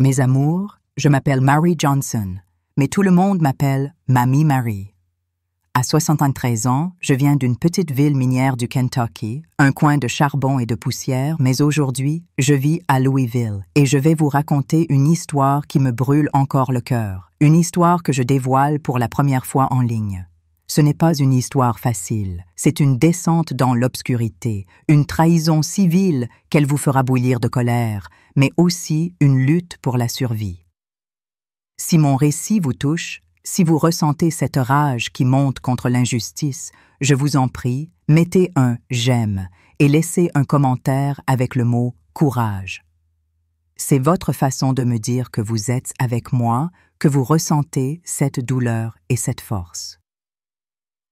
Mes amours, je m'appelle Mary Johnson, mais tout le monde m'appelle Mamie Mary. À 73 ans, je viens d'une petite ville minière du Kentucky, un coin de charbon et de poussière, mais aujourd'hui, je vis à Louisville et je vais vous raconter une histoire qui me brûle encore le cœur, une histoire que je dévoile pour la première fois en ligne. Ce n'est pas une histoire facile, c'est une descente dans l'obscurité, une trahison si vile qu'elle vous fera bouillir de colère, mais aussi une lutte pour la survie. Si mon récit vous touche, si vous ressentez cette rage qui monte contre l'injustice, je vous en prie, mettez un « j'aime » et laissez un commentaire avec le mot « courage ». C'est votre façon de me dire que vous êtes avec moi, que vous ressentez cette douleur et cette force.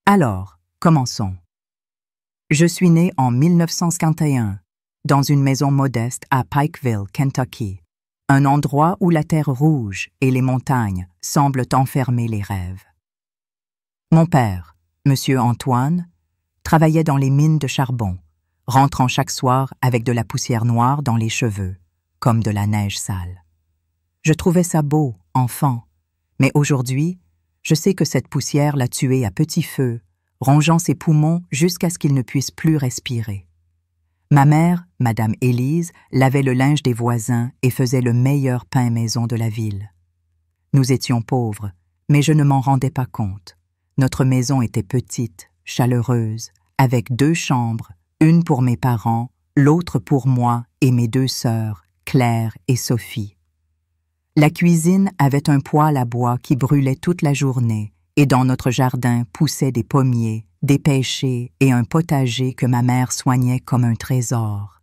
Alors, commençons. Je suis né en 1951, dans une maison modeste à Pikeville, Kentucky, un endroit où la terre rouge et les montagnes semblent enfermer les rêves. Mon père, Monsieur Antoine, travaillait dans les mines de charbon, rentrant chaque soir avec de la poussière noire dans les cheveux, comme de la neige sale. Je trouvais ça beau, enfant, mais aujourd'hui, je sais que cette poussière l'a tué à petit feu, rongeant ses poumons jusqu'à ce qu'il ne puisse plus respirer. Ma mère, Madame Élise, lavait le linge des voisins et faisait le meilleur pain maison de la ville. Nous étions pauvres, mais je ne m'en rendais pas compte. Notre maison était petite, chaleureuse, avec 2 chambres, une pour mes parents, l'autre pour moi et mes 2 sœurs, Claire et Sophie. La cuisine avait un poêle à bois qui brûlait toute la journée, et dans notre jardin poussaient des pommiers, des pêchers et un potager que ma mère soignait comme un trésor.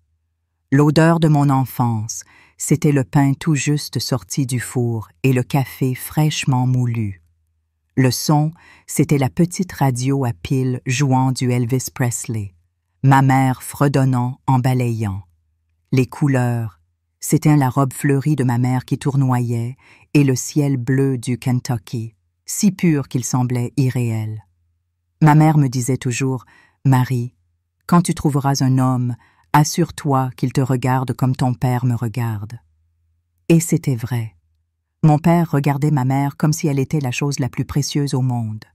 L'odeur de mon enfance, c'était le pain tout juste sorti du four et le café fraîchement moulu. Le son, c'était la petite radio à pile jouant du Elvis Presley, ma mère fredonnant en balayant. Les couleurs, c'était la robe fleurie de ma mère qui tournoyait et le ciel bleu du Kentucky, si pur qu'il semblait irréel. Ma mère me disait toujours « Marie, quand tu trouveras un homme, assure-toi qu'il te regarde comme ton père me regarde. » Et c'était vrai. Mon père regardait ma mère comme si elle était la chose la plus précieuse au monde.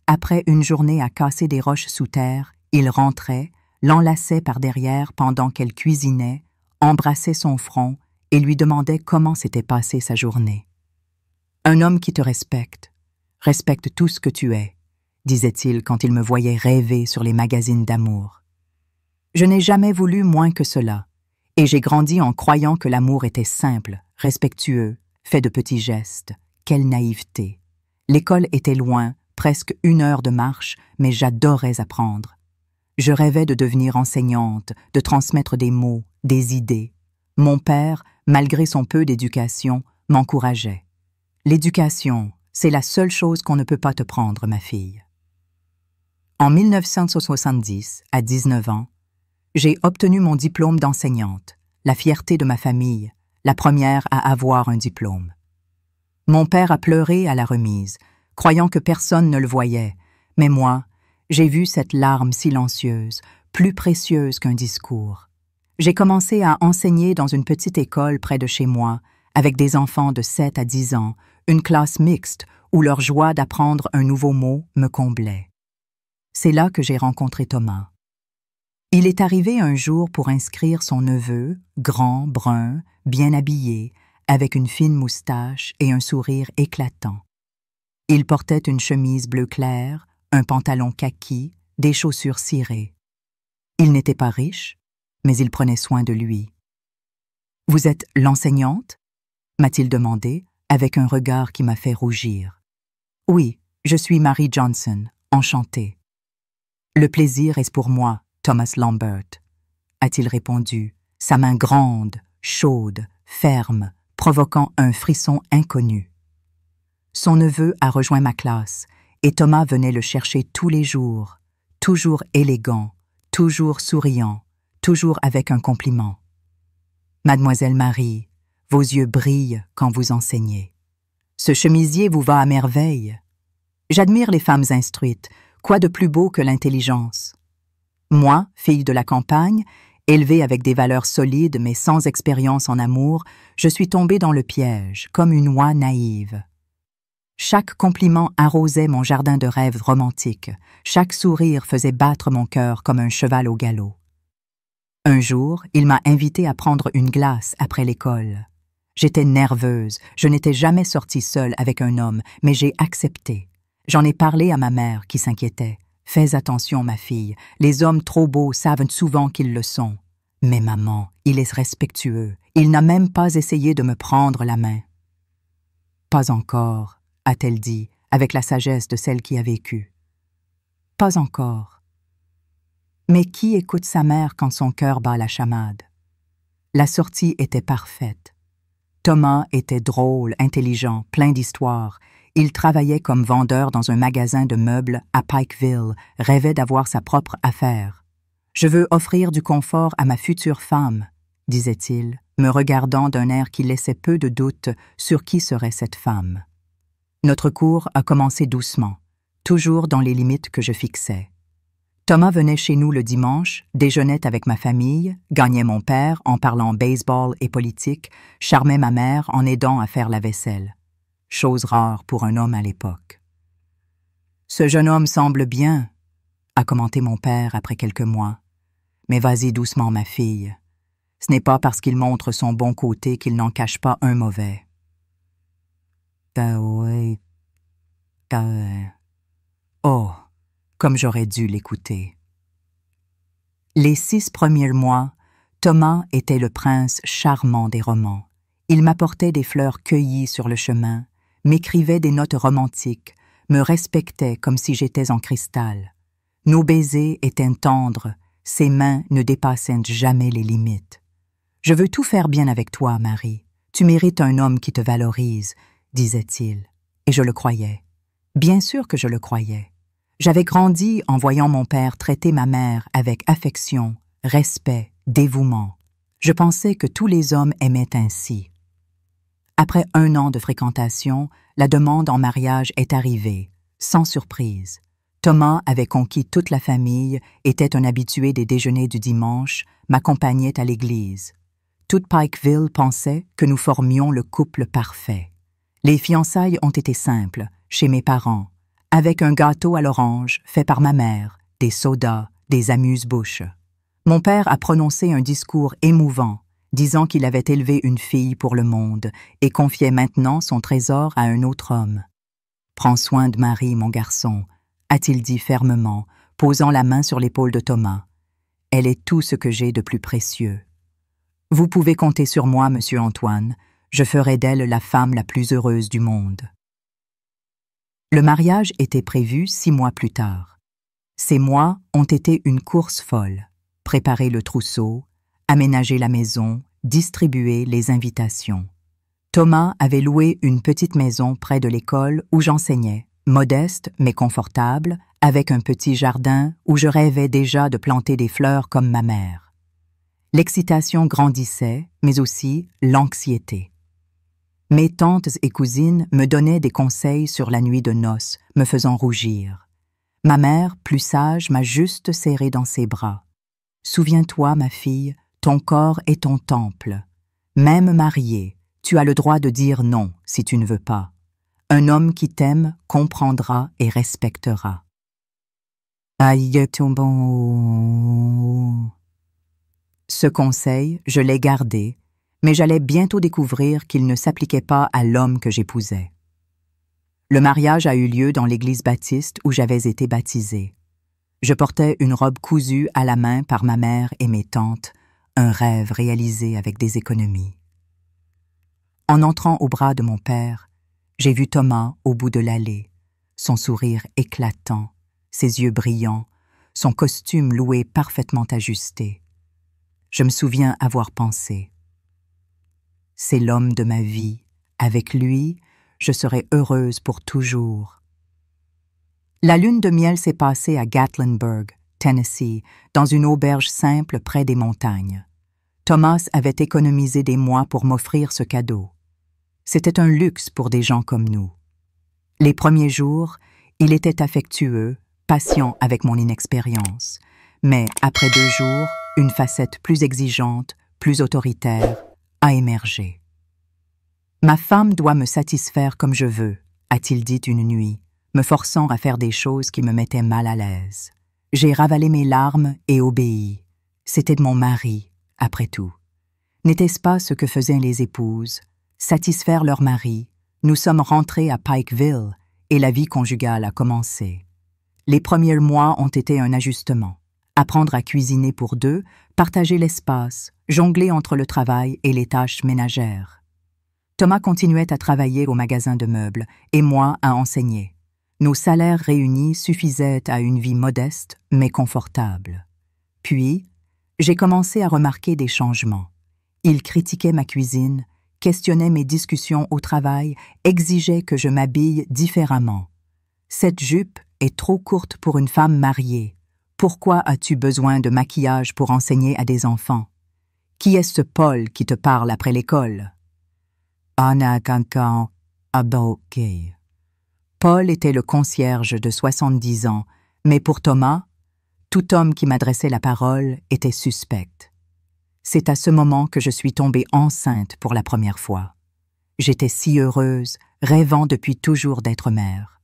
Après une journée à casser des roches sous terre, il rentrait, l'enlaçait par derrière pendant qu'elle cuisinait, embrassait son front et lui demandait comment s'était passée sa journée. « Un homme qui te respecte tout ce que tu es, » disait-il quand il me voyait rêver sur les magazines d'amour. Je n'ai jamais voulu moins que cela, et j'ai grandi en croyant que l'amour était simple, respectueux, fait de petits gestes. Quelle naïveté! L'école était loin, presque 1 heure de marche, mais j'adorais apprendre. Je rêvais de devenir enseignante, de transmettre des mots, des idées. Mon père, malgré son peu d'éducation, m'encourageait. L'éducation, c'est la seule chose qu'on ne peut pas te prendre, ma fille. En 1970, à 19 ans, j'ai obtenu mon diplôme d'enseignante, la fierté de ma famille, la première à avoir un diplôme. Mon père a pleuré à la remise, croyant que personne ne le voyait, mais moi, j'ai vu cette larme silencieuse, plus précieuse qu'un discours. J'ai commencé à enseigner dans une petite école près de chez moi, avec des enfants de 7 à 10 ans, une classe mixte où leur joie d'apprendre un nouveau mot me comblait. C'est là que j'ai rencontré Thomas. Il est arrivé un jour pour inscrire son neveu, grand, brun, bien habillé, avec une fine moustache et un sourire éclatant. Il portait une chemise bleu clair, un pantalon kaki, des chaussures cirées. Il n'était pas riche, mais il prenait soin de lui. « Vous êtes l'enseignante » m'a-t-il demandé, avec un regard qui m'a fait rougir. « Oui, je suis Mary Johnson, enchantée. »« Le plaisir est pour moi, Thomas Lambert, » a-t-il répondu, sa main grande, chaude, ferme, provoquant un frisson inconnu. Son neveu a rejoint ma classe, et Thomas venait le chercher tous les jours, toujours élégant, toujours souriant, toujours avec un compliment. « Mademoiselle Marie, vos yeux brillent quand vous enseignez. Ce chemisier vous va à merveille. J'admire les femmes instruites, quoi de plus beau que l'intelligence. Moi, fille de la campagne, Élevée avec des valeurs solides mais sans expérience en amour, je suis tombée dans le piège, comme une oie naïve. Chaque compliment arrosait mon jardin de rêves romantiques, chaque sourire faisait battre mon cœur comme un cheval au galop. Un jour, il m'a invitée à prendre une glace après l'école. J'étais nerveuse, je n'étais jamais sortie seule avec un homme, mais j'ai accepté. J'en ai parlé à ma mère qui s'inquiétait. « Fais attention, ma fille, les hommes trop beaux savent souvent qu'ils le sont. » Mais maman, il est respectueux, il n'a même pas essayé de me prendre la main. « Pas encore, » a-t-elle dit, avec la sagesse de celle qui a vécu. « Pas encore. » Mais qui écoute sa mère quand son cœur bat la chamade? La sortie était parfaite. Thomas était drôle, intelligent, plein d'histoires. Il travaillait comme vendeur dans un magasin de meubles à Pikeville, rêvait d'avoir sa propre affaire. « Je veux offrir du confort à ma future femme », disait-il, me regardant d'un air qui laissait peu de doute sur qui serait cette femme. Notre cours a commencé doucement, toujours dans les limites que je fixais. Thomas venait chez nous le dimanche, déjeunait avec ma famille, gagnait mon père en parlant baseball et politique, charmait ma mère en aidant à faire la vaisselle. Chose rare pour un homme à l'époque. « Ce jeune homme semble bien », a commenté mon père après quelques mois. « Mais vas-y doucement, ma fille. Ce n'est pas parce qu'il montre son bon côté qu'il n'en cache pas un mauvais. » Oh, comme j'aurais dû l'écouter. Les 6 premiers mois, Thomas était le prince charmant des romans. Il m'apportait des fleurs cueillies sur le chemin, m'écrivait des notes romantiques, me respectait comme si j'étais en cristal. Nos baisers étaient tendres, ses mains ne dépassaient jamais les limites. « Je veux tout faire bien avec toi, Marie. Tu mérites un homme qui te valorise, » disait-il. Et je le croyais. Bien sûr que je le croyais. J'avais grandi en voyant mon père traiter ma mère avec affection, respect, dévouement. Je pensais que tous les hommes aimaient ainsi. Après 1 an de fréquentation, la demande en mariage est arrivée, sans surprise. Thomas avait conquis toute la famille, était un habitué des déjeuners du dimanche, m'accompagnait à l'église. Toute Pikeville pensait que nous formions le couple parfait. Les fiançailles ont été simples, chez mes parents, avec un gâteau à l'orange fait par ma mère, des sodas, des amuse-bouches. Mon père a prononcé un discours émouvant, disant qu'il avait élevé une fille pour le monde et confiait maintenant son trésor à un autre homme. « Prends soin de Marie, mon garçon », a-t-il dit fermement, posant la main sur l'épaule de Thomas. « Elle est tout ce que j'ai de plus précieux. Vous pouvez compter sur moi, monsieur Antoine, je ferai d'elle la femme la plus heureuse du monde. » Le mariage était prévu 6 mois plus tard. Ces mois ont été une course folle. Préparer le trousseau, aménager la maison, distribuer les invitations. Thomas avait loué une petite maison près de l'école où j'enseignais, modeste mais confortable, avec un petit jardin où je rêvais déjà de planter des fleurs comme ma mère. L'excitation grandissait, mais aussi l'anxiété. Mes tantes et cousines me donnaient des conseils sur la nuit de noces, me faisant rougir. Ma mère, plus sage, m'a juste serrée dans ses bras. « Souviens-toi, ma fille, ton corps est ton temple. Même mariée, tu as le droit de dire non si tu ne veux pas. Un homme qui t'aime comprendra et respectera. » Aïe, ton bon. Ce conseil, je l'ai gardé, mais j'allais bientôt découvrir qu'il ne s'appliquait pas à l'homme que j'épousais. Le mariage a eu lieu dans l'église baptiste où j'avais été baptisée. Je portais une robe cousue à la main par ma mère et mes tantes, un rêve réalisé avec des économies. En entrant au bras de mon père, j'ai vu Thomas au bout de l'allée, son sourire éclatant, ses yeux brillants, son costume loué parfaitement ajusté. Je me souviens avoir pensé « C'est l'homme de ma vie, avec lui, je serai heureuse pour toujours. » La lune de miel s'est passée à Gatlinburg, Tennessee, dans une auberge simple près des montagnes. Thomas avait économisé des mois pour m'offrir ce cadeau. C'était un luxe pour des gens comme nous. Les premiers jours, il était affectueux, patient avec mon inexpérience. Mais après 2 jours, une facette plus exigeante, plus autoritaire, a émergé. « Ma femme doit me satisfaire comme je veux », a-t-il dit une nuit, me forçant à faire des choses qui me mettaient mal à l'aise. J'ai ravalé mes larmes et obéi. C'était de mon mari, après tout. N'était-ce pas ce que faisaient les épouses? Satisfaire leur mari. Nous sommes rentrés à Pikeville et la vie conjugale a commencé. Les premiers mois ont été un ajustement. Apprendre à cuisiner pour deux, partager l'espace, jongler entre le travail et les tâches ménagères. Thomas continuait à travailler au magasin de meubles et moi à enseigner. Nos salaires réunis suffisaient à une vie modeste mais confortable. Puis, j'ai commencé à remarquer des changements. Il critiquait ma cuisine, questionnait mes discussions au travail, exigeait que je m'habille différemment. « Cette jupe est trop courte pour une femme mariée. Pourquoi as-tu besoin de maquillage pour enseigner à des enfants? Qui est ce Paul qui te parle après l'école? » Anna Cancan Abokey. Paul était le concierge de 70 ans, mais pour Thomas, tout homme qui m'adressait la parole était suspect. C'est à ce moment que je suis tombée enceinte pour la première fois. J'étais si heureuse, rêvant depuis toujours d'être mère.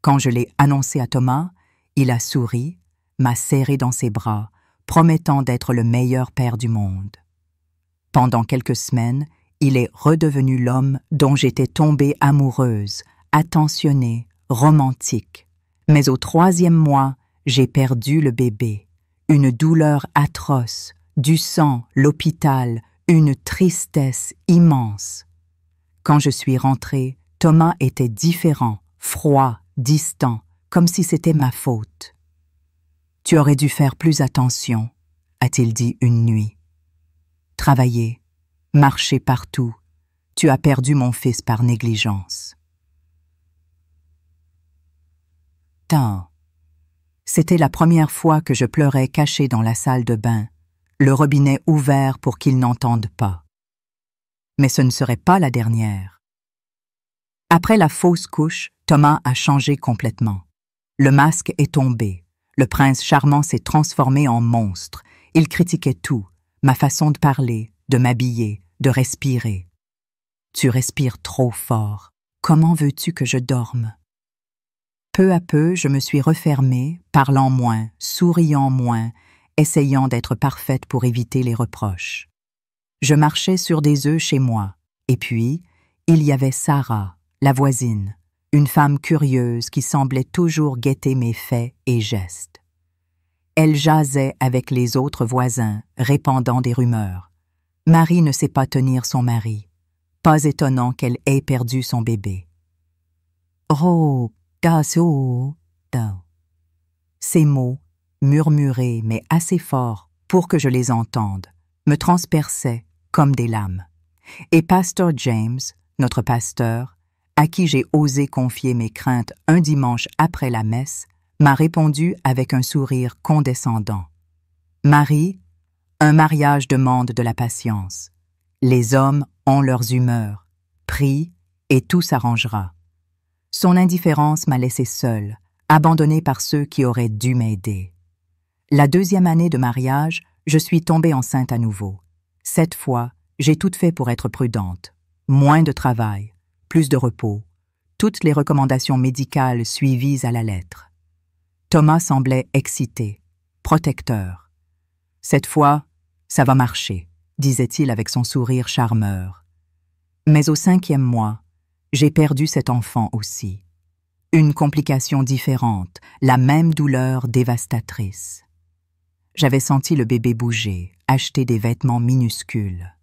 Quand je l'ai annoncé à Thomas, il a souri, m'a serré dans ses bras, promettant d'être le meilleur père du monde. Pendant quelques semaines, il est redevenu l'homme dont j'étais tombée amoureuse, attentionnée, romantique. Mais au 3e mois, j'ai perdu le bébé. Une douleur atroce, du sang, l'hôpital, une tristesse immense. Quand je suis rentrée, Thomas était différent, froid, distant, comme si c'était ma faute. « Tu aurais dû faire plus attention », a-t-il dit une nuit. « Travailler, marcher partout, tu as perdu mon fils par négligence. » C'était la première fois que je pleurais cachée dans la salle de bain, le robinet ouvert pour qu'ils n'entendent pas. Mais ce ne serait pas la dernière. Après la fausse couche, Thomas a changé complètement. Le masque est tombé. Le prince charmant s'est transformé en monstre. Il critiquait tout, ma façon de parler, de m'habiller, de respirer. « Tu respires trop fort. Comment veux-tu que je dorme? » Peu à peu, je me suis refermée, parlant moins, souriant moins, essayant d'être parfaite pour éviter les reproches. Je marchais sur des œufs chez moi, et puis, il y avait Sarah, la voisine, une femme curieuse qui semblait toujours guetter mes faits et gestes. Elle jasait avec les autres voisins, répandant des rumeurs. Marie ne sait pas tenir son mari. Pas étonnant qu'elle ait perdu son bébé. Oh, ces mots, murmurés mais assez forts pour que je les entende, me transperçaient comme des lames. Et Pasteur James, notre pasteur, à qui j'ai osé confier mes craintes un dimanche après la messe, m'a répondu avec un sourire condescendant. « Marie, un mariage demande de la patience. Les hommes ont leurs humeurs. Prie et tout s'arrangera. » Son indifférence m'a laissée seule, abandonnée par ceux qui auraient dû m'aider. La 2e année de mariage, je suis tombée enceinte à nouveau. Cette fois, j'ai tout fait pour être prudente. Moins de travail, plus de repos, toutes les recommandations médicales suivies à la lettre. Thomas semblait excité, protecteur. « Cette fois, ça va marcher », disait-il avec son sourire charmeur. Mais au 5e mois, j'ai perdu cet enfant aussi. Une complication différente, la même douleur dévastatrice. J'avais senti le bébé bouger, acheter des vêtements minuscules.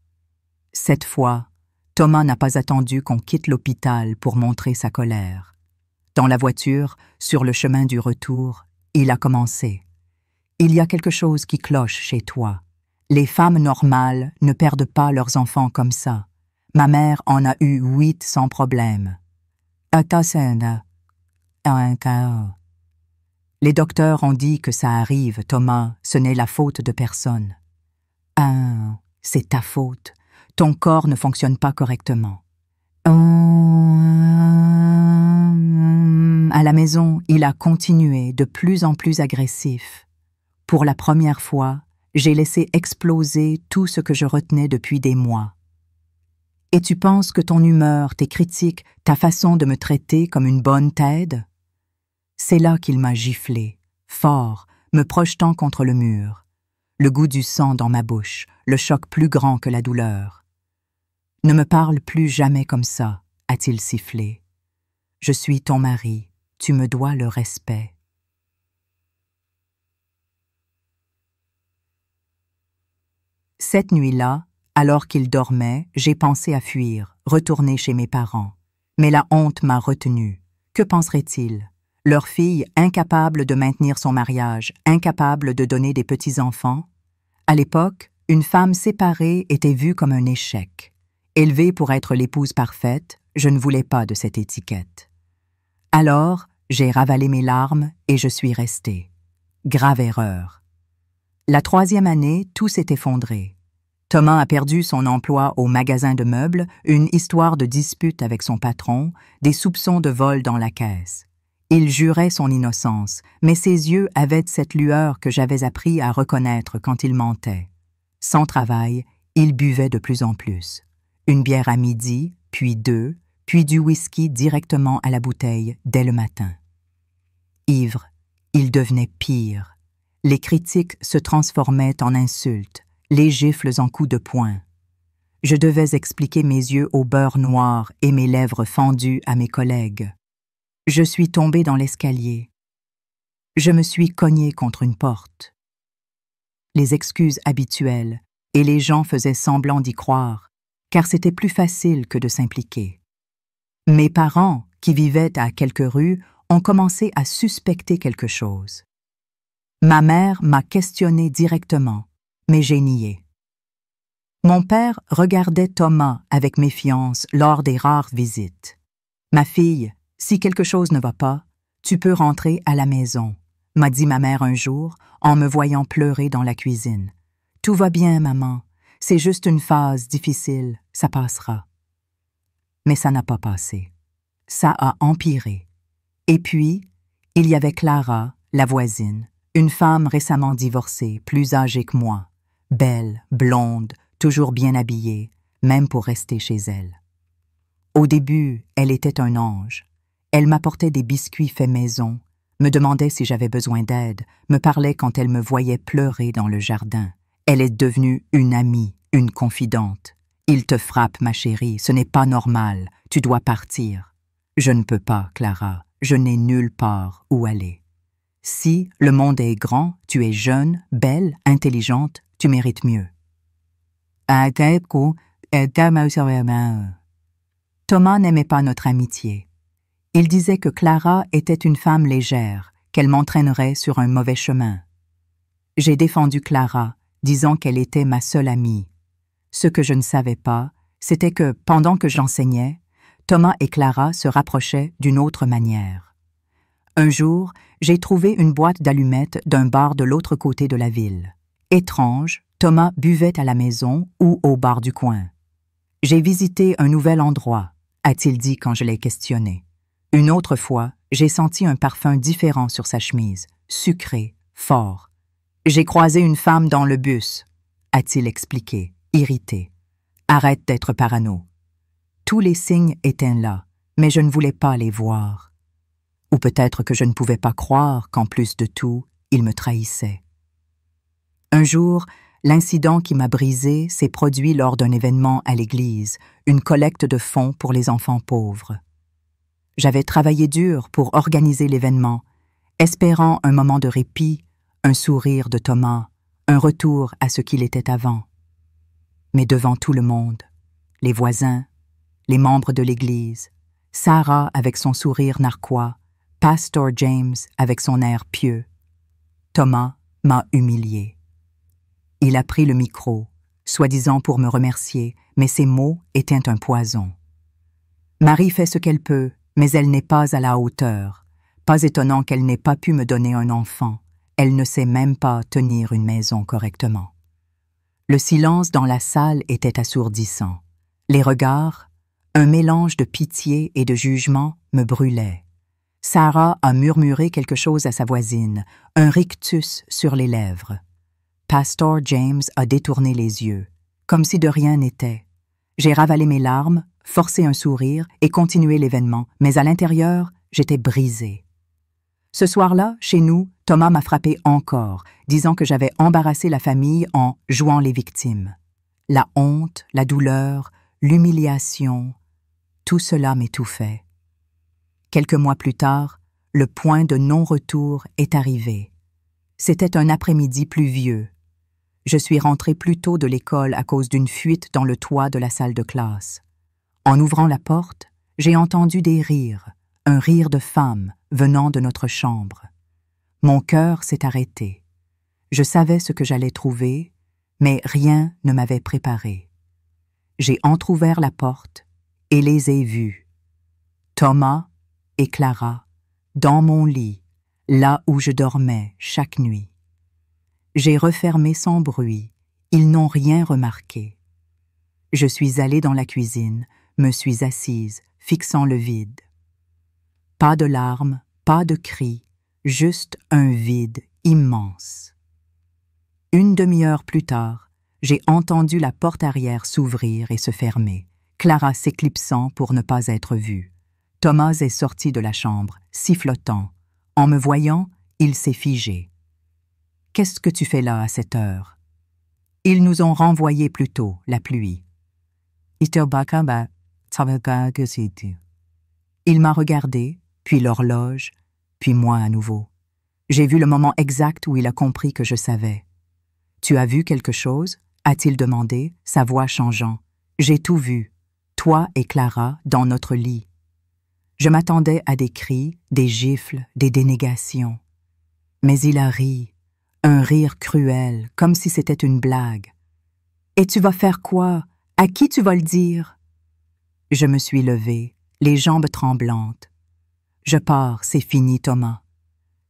Cette fois, Thomas n'a pas attendu qu'on quitte l'hôpital pour montrer sa colère. Dans la voiture, sur le chemin du retour, il a commencé. « Il y a quelque chose qui cloche chez toi. Les femmes normales ne perdent pas leurs enfants comme ça. Ma mère en a eu 8 sans problème. » Les docteurs ont dit que ça arrive, Thomas, ce n'est la faute de personne. « Ah, c'est ta faute. Ton corps ne fonctionne pas correctement. » À la maison, il a continué de plus en plus agressif. Pour la première fois, j'ai laissé exploser tout ce que je retenais depuis des mois. Et tu penses que ton humeur, tes critiques, ta façon de me traiter comme une bonne t'aide? C'est là qu'il m'a giflé, fort, me projetant contre le mur. Le goût du sang dans ma bouche, le choc plus grand que la douleur. « Ne me parle plus jamais comme ça », a-t-il sifflé. « Je suis ton mari, tu me dois le respect. » Cette nuit-là, alors qu'il dormait, j'ai pensé à fuir, retourner chez mes parents. Mais la honte m'a retenue. Que penseraient-ils? Leur fille, incapable de maintenir son mariage, incapable de donner des petits-enfants? À l'époque, une femme séparée était vue comme un échec. Élevée pour être l'épouse parfaite, je ne voulais pas de cette étiquette. Alors, j'ai ravalé mes larmes et je suis restée. Grave erreur. La 3e année, tout s'est effondré. Thomas a perdu son emploi au magasin de meubles, une histoire de dispute avec son patron, des soupçons de vol dans la caisse. Il jurait son innocence, mais ses yeux avaient cette lueur que j'avais appris à reconnaître quand il mentait. Sans travail, il buvait de plus en plus. Une bière à midi, puis 2, puis du whisky directement à la bouteille dès le matin. Ivre, il devenait pire. Les critiques se transformaient en insultes, les gifles en coups de poing. Je devais expliquer mes yeux au beurre noir et mes lèvres fendues à mes collègues. Je suis tombée dans l'escalier. Je me suis cognée contre une porte. Les excuses habituelles, et les gens faisaient semblant d'y croire, car c'était plus facile que de s'impliquer. Mes parents, qui vivaient à quelques rues, ont commencé à suspecter quelque chose. Ma mère m'a questionnée directement, mais j'ai nié. Mon père regardait Thomas avec méfiance lors des rares visites. « Ma fille, si quelque chose ne va pas, tu peux rentrer à la maison », m'a dit ma mère un jour en me voyant pleurer dans la cuisine. « Tout va bien, maman. C'est juste une phase difficile, ça passera. » Mais ça n'a pas passé. Ça a empiré. Et puis, il y avait Clara, la voisine, une femme récemment divorcée, plus âgée que moi, belle, blonde, toujours bien habillée, même pour rester chez elle. Au début, elle était un ange. Elle m'apportait des biscuits faits maison, me demandait si j'avais besoin d'aide, me parlait quand elle me voyait pleurer dans le jardin. Elle est devenue une amie, une confidente. « Il te frappe, ma chérie, ce n'est pas normal, tu dois partir. » « Je ne peux pas, Clara, je n'ai nulle part où aller. Si le monde est grand, tu es jeune, belle, intelligente, tu mérites mieux. » Thomas n'aimait pas notre amitié. Il disait que Clara était une femme légère, qu'elle m'entraînerait sur un mauvais chemin. J'ai défendu Clara, disant qu'elle était ma seule amie. Ce que je ne savais pas, c'était que, pendant que j'enseignais, Thomas et Clara se rapprochaient d'une autre manière. Un jour, j'ai trouvé une boîte d'allumettes d'un bar de l'autre côté de la ville. Étrange, Thomas buvait à la maison ou au bar du coin. « J'ai visité un nouvel endroit », a-t-il dit quand je l'ai questionné. Une autre fois, j'ai senti un parfum différent sur sa chemise, sucré, fort. « J'ai croisé une femme dans le bus », a-t-il expliqué, irrité. « Arrête d'être parano. » Tous les signes étaient là, mais je ne voulais pas les voir. Ou peut-être que je ne pouvais pas croire qu'en plus de tout, il me trahissait. Un jour, l'incident qui m'a brisé s'est produit lors d'un événement à l'église, une collecte de fonds pour les enfants pauvres. J'avais travaillé dur pour organiser l'événement, espérant un moment de répit, un sourire de Thomas, un retour à ce qu'il était avant. Mais devant tout le monde, les voisins, les membres de l'église, Sarah avec son sourire narquois, Pastor James avec son air pieux, Thomas m'a humilié. Il a pris le micro, soi-disant pour me remercier, mais ses mots étaient un poison. Marie fait ce qu'elle peut, mais elle n'est pas à la hauteur. Pas étonnant qu'elle n'ait pas pu me donner un enfant. Elle ne sait même pas tenir une maison correctement. Le silence dans la salle était assourdissant. Les regards, un mélange de pitié et de jugement, me brûlaient. Sarah a murmuré quelque chose à sa voisine, un rictus sur les lèvres. Pastor James a détourné les yeux, comme si de rien n'était. J'ai ravalé mes larmes, forcé un sourire et continué l'événement, mais à l'intérieur, j'étais brisée. Ce soir-là, chez nous, Thomas m'a frappé encore, disant que j'avais embarrassé la famille en jouant les victimes. La honte, la douleur, l'humiliation, tout cela m'étouffait. Quelques mois plus tard, le point de non-retour est arrivé. C'était un après-midi pluvieux. Je suis rentrée plus tôt de l'école à cause d'une fuite dans le toit de la salle de classe. En ouvrant la porte, j'ai entendu des rires, un rire de femme venant de notre chambre. Mon cœur s'est arrêté. Je savais ce que j'allais trouver, mais rien ne m'avait préparé. J'ai entrouvert la porte et les ai vus. Thomas et Clara, dans mon lit, là où je dormais chaque nuit. J'ai refermé sans bruit, ils n'ont rien remarqué. Je suis allée dans la cuisine, me suis assise, fixant le vide. Pas de larmes, pas de cris, juste un vide immense. Une demi-heure plus tard, j'ai entendu la porte arrière s'ouvrir et se fermer, Clara s'éclipsant pour ne pas être vue. Thomas est sorti de la chambre, sifflotant. En me voyant, il s'est figé. « Qu'est-ce que tu fais là à cette heure? » Ils nous ont renvoyés plus tôt, la pluie. Il m'a regardé, puis l'horloge, puis moi à nouveau. J'ai vu le moment exact où il a compris que je savais. « Tu as vu quelque chose ?» a-t-il demandé, sa voix changeant. « J'ai tout vu, toi et Clara, dans notre lit. » Je m'attendais à des cris, des gifles, des dénégations. Mais il a ri, un rire cruel, comme si c'était une blague. « Et tu vas faire quoi? À qui tu vas le dire? » Je me suis levée, les jambes tremblantes. « Je pars, c'est fini, Thomas. »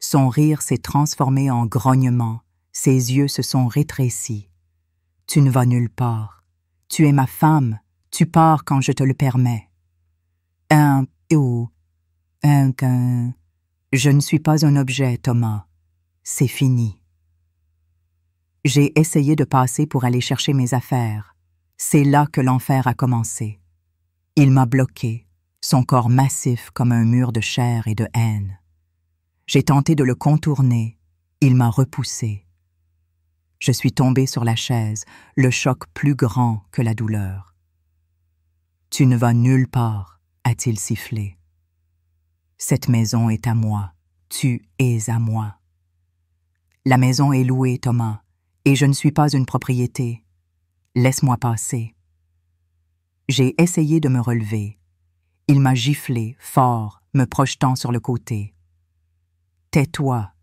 Son rire s'est transformé en grognement, ses yeux se sont rétrécis. « Tu ne vas nulle part. Tu es ma femme, tu pars quand je te le permets. » Je ne suis pas un objet, Thomas. C'est fini. J'ai essayé de passer pour aller chercher mes affaires. C'est là que l'enfer a commencé. Il m'a bloqué, son corps massif comme un mur de chair et de haine. J'ai tenté de le contourner, il m'a repoussé. Je suis tombée sur la chaise, le choc plus grand que la douleur. « Tu ne vas nulle part », a-t-il sifflé. « Cette maison est à moi, tu es à moi. » La maison est louée, Thomas, et je ne suis pas une propriété. Laisse-moi passer. J'ai essayé de me relever. Il m'a giflé, fort, me projetant sur le côté. « Tais-toi.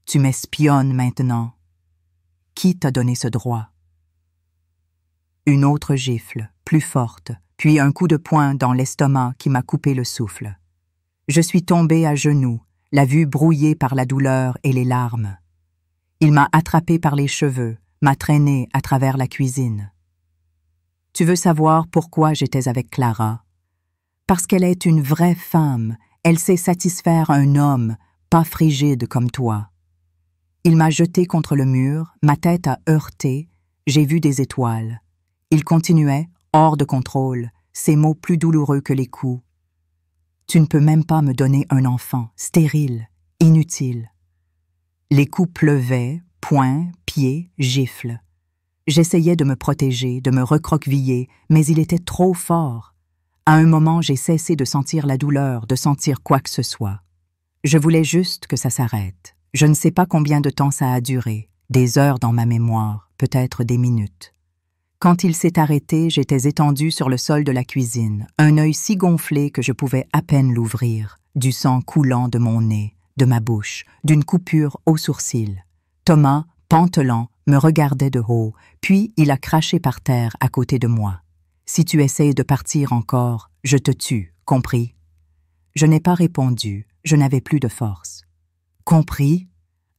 Tu m'espionnes maintenant. Qui t'a donné ce droit? » Une autre gifle, plus forte, puis un coup de poing dans l'estomac qui m'a coupé le souffle. Je suis tombée à genoux, la vue brouillée par la douleur et les larmes. Il m'a attrapée par les cheveux, m'a traînée à travers la cuisine. « Tu veux savoir pourquoi j'étais avec Clara? Parce qu'elle est une vraie femme, elle sait satisfaire un homme, pas frigide comme toi. » Il m'a jeté contre le mur, ma tête a heurté, j'ai vu des étoiles. Il continuait, hors de contrôle, ses mots plus douloureux que les coups. « Tu ne peux même pas me donner un enfant, stérile, inutile. » Les coups pleuvaient, poings, pieds, gifles. J'essayais de me protéger, de me recroqueviller, mais il était trop fort. À un moment, j'ai cessé de sentir la douleur, de sentir quoi que ce soit. Je voulais juste que ça s'arrête. Je ne sais pas combien de temps ça a duré, des heures dans ma mémoire, peut-être des minutes. Quand il s'est arrêté, j'étais étendue sur le sol de la cuisine, un œil si gonflé que je pouvais à peine l'ouvrir, du sang coulant de mon nez, de ma bouche, d'une coupure au sourcil. Thomas, pantelant, me regardait de haut, puis il a craché par terre à côté de moi. « Si tu essayes de partir encore, je te tue, compris? » Je n'ai pas répondu, je n'avais plus de force. « Compris ?»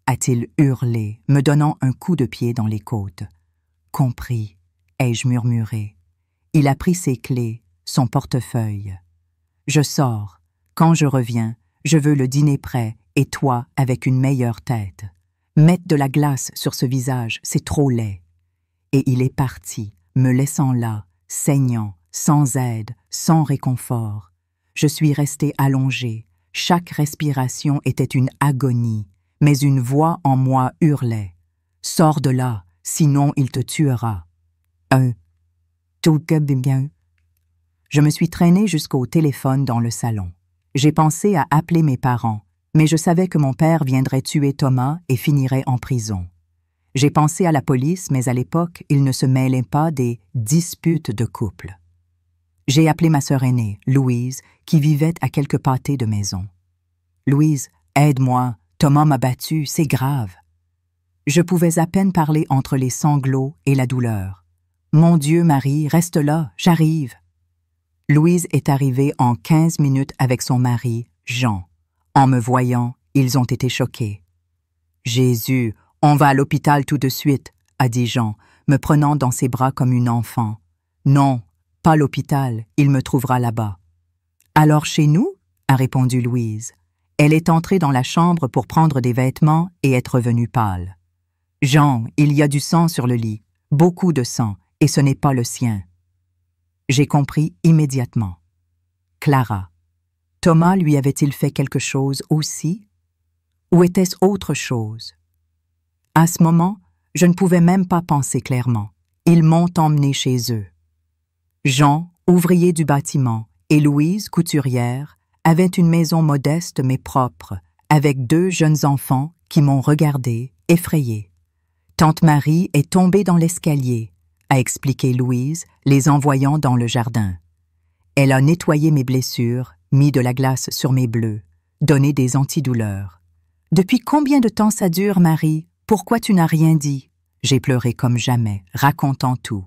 a-t-il hurlé, me donnant un coup de pied dans les côtes. « Compris ?» ai-je murmuré. Il a pris ses clés, son portefeuille. « Je sors. Quand je reviens, je veux le dîner prêt et toi avec une meilleure tête. Mettre de la glace sur ce visage, c'est trop laid. Et il est parti, me laissant là, saignant, sans aide, sans réconfort. Je suis restée allongée. Chaque respiration était une agonie, mais une voix en moi hurlait. « Sors de là, sinon il te tuera. » Tout bien. Je me suis traînée jusqu'au téléphone dans le salon. J'ai pensé à appeler mes parents, mais je savais que mon père viendrait tuer Thomas et finirait en prison. J'ai pensé à la police, mais à l'époque, il ne se mêlait pas des disputes de couple. J'ai appelé ma sœur aînée, Louise, qui vivait à quelques pâtés de maison. « Louise, aide-moi, Thomas m'a battue, c'est grave. » Je pouvais à peine parler entre les sanglots et la douleur. « Mon Dieu, Marie, reste là, j'arrive. » Louise est arrivée en 15 minutes avec son mari, Jean. En me voyant, ils ont été choqués. « Jésus, on va à l'hôpital tout de suite, » a dit Jean, me prenant dans ses bras comme une enfant. « Non, pas l'hôpital, il me trouvera là-bas. »« Alors chez nous ?» a répondu Louise. Elle est entrée dans la chambre pour prendre des vêtements et est revenue pâle. « Jean, il y a du sang sur le lit, beaucoup de sang, et ce n'est pas le sien. » J'ai compris immédiatement. Clara. Thomas lui avait-il fait quelque chose aussi? Ou était-ce autre chose? À ce moment, je ne pouvais même pas penser clairement. Ils m'ont emmené chez eux. Jean, ouvrier du bâtiment, et Louise, couturière, avaient une maison modeste mais propre, avec 2 jeunes enfants qui m'ont regardée, effrayée. Tante Marie est tombée dans l'escalier, a expliqué Louise, les envoyant dans le jardin. Elle a nettoyé mes blessures, mis de la glace sur mes bleus, donné des antidouleurs. « Depuis combien de temps ça dure, Marie? Pourquoi tu n'as rien dit? » J'ai pleuré comme jamais, racontant tout.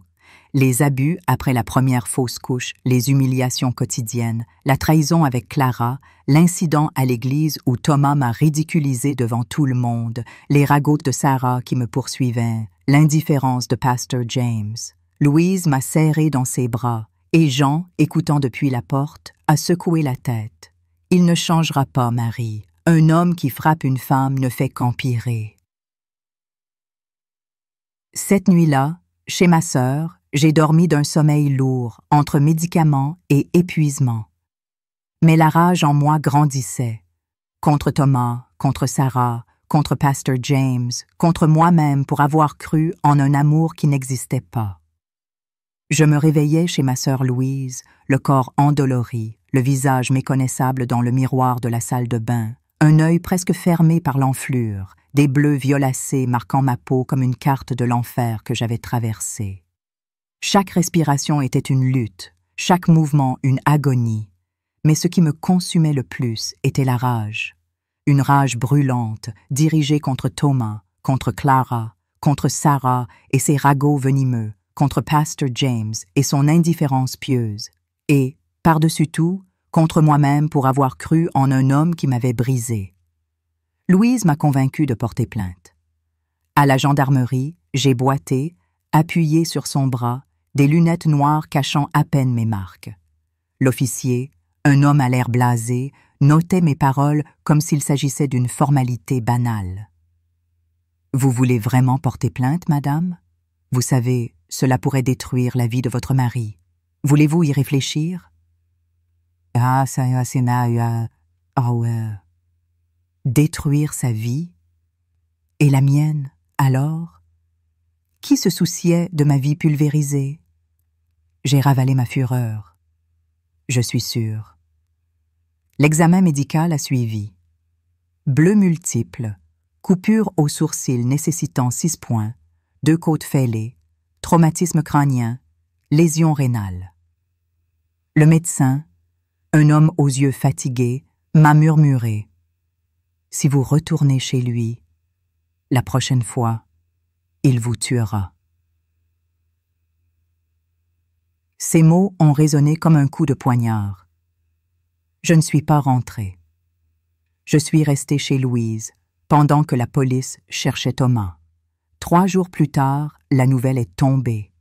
Les abus après la première fausse couche, les humiliations quotidiennes, la trahison avec Clara, l'incident à l'église où Thomas m'a ridiculisé devant tout le monde, les ragots de Sarah qui me poursuivaient, l'indifférence de Pasteur James. Louise m'a serré dans ses bras, et Jean, écoutant depuis la porte, a secoué la tête. « Il ne changera pas, Marie. Un homme qui frappe une femme ne fait qu'empirer. » Cette nuit-là, chez ma sœur, j'ai dormi d'un sommeil lourd, entre médicaments et épuisement. Mais la rage en moi grandissait. Contre Thomas, contre Sarah, contre Pasteur James, contre moi-même pour avoir cru en un amour qui n'existait pas. Je me réveillais chez ma sœur Louise, le corps endolori, le visage méconnaissable dans le miroir de la salle de bain, un œil presque fermé par l'enflure, des bleus violacés marquant ma peau comme une carte de l'enfer que j'avais traversée. Chaque respiration était une lutte, chaque mouvement une agonie, mais ce qui me consumait le plus était la rage. Une rage brûlante, dirigée contre Thomas, contre Clara, contre Sarah et ses ragots venimeux, contre Pasteur James et son indifférence pieuse, et, par-dessus tout, contre moi-même pour avoir cru en un homme qui m'avait brisé. Louise m'a convaincue de porter plainte. À la gendarmerie, j'ai boité, appuyé sur son bras, des lunettes noires cachant à peine mes marques. L'officier, un homme à l'air blasé, notait mes paroles comme s'il s'agissait d'une formalité banale. « Vous voulez vraiment porter plainte, madame? Vous savez, cela pourrait détruire la vie de votre mari. Voulez-vous y réfléchir? » Ah, ça, c'est détruire sa vie? Et la mienne, alors? Qui se souciait de ma vie pulvérisée? J'ai ravalé ma fureur. Je suis sûre. L'examen médical a suivi. Bleus multiples, coupure au sourcil nécessitant 6 points, 2 côtes fêlées, traumatisme crânien, lésion rénale. Le médecin, un homme aux yeux fatigués, m'a murmuré « Si vous retournez chez lui, la prochaine fois, il vous tuera. » Ces mots ont résonné comme un coup de poignard. Je ne suis pas rentrée. Je suis restée chez Louise, pendant que la police cherchait Thomas. 3 jours plus tard, la nouvelle est tombée.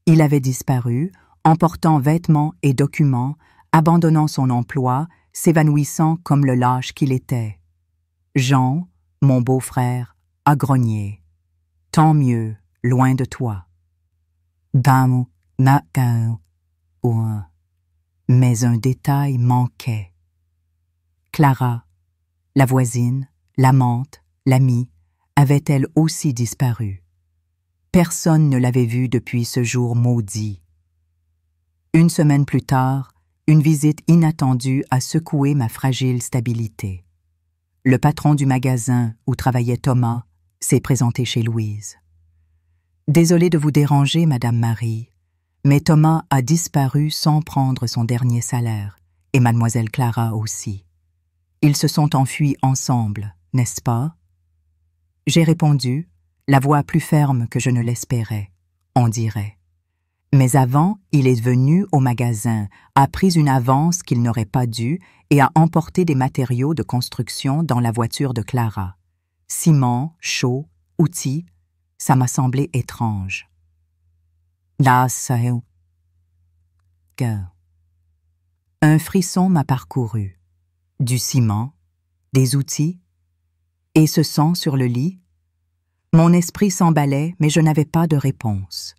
Il avait disparu, emportant vêtements et documents, abandonnant son emploi, s'évanouissant comme le lâche qu'il était. Jean, mon beau-frère, a grogné. Tant mieux, loin de toi. Damu, na, mais un détail manquait. Clara, la voisine, l'amante, l'amie, avait-elle aussi disparu? Personne ne l'avait vue depuis ce jour maudit. Une semaine plus tard, une visite inattendue a secoué ma fragile stabilité. Le patron du magasin où travaillait Thomas s'est présenté chez Louise. « Désolé de vous déranger, Madame Marie, mais Thomas a disparu sans prendre son dernier salaire, et Mademoiselle Clara aussi. Ils se sont enfuis ensemble, n'est-ce pas ?» J'ai répondu, la voix plus ferme que je ne l'espérais, on dirait. Mais avant, il est venu au magasin, a pris une avance qu'il n'aurait pas dû et a emporté des matériaux de construction dans la voiture de Clara. Ciment, chaux, outils, ça m'a semblé étrange. Un frisson m'a parcouru. Du ciment, des outils, et ce sang sur le lit. Mon esprit s'emballait, mais je n'avais pas de réponse.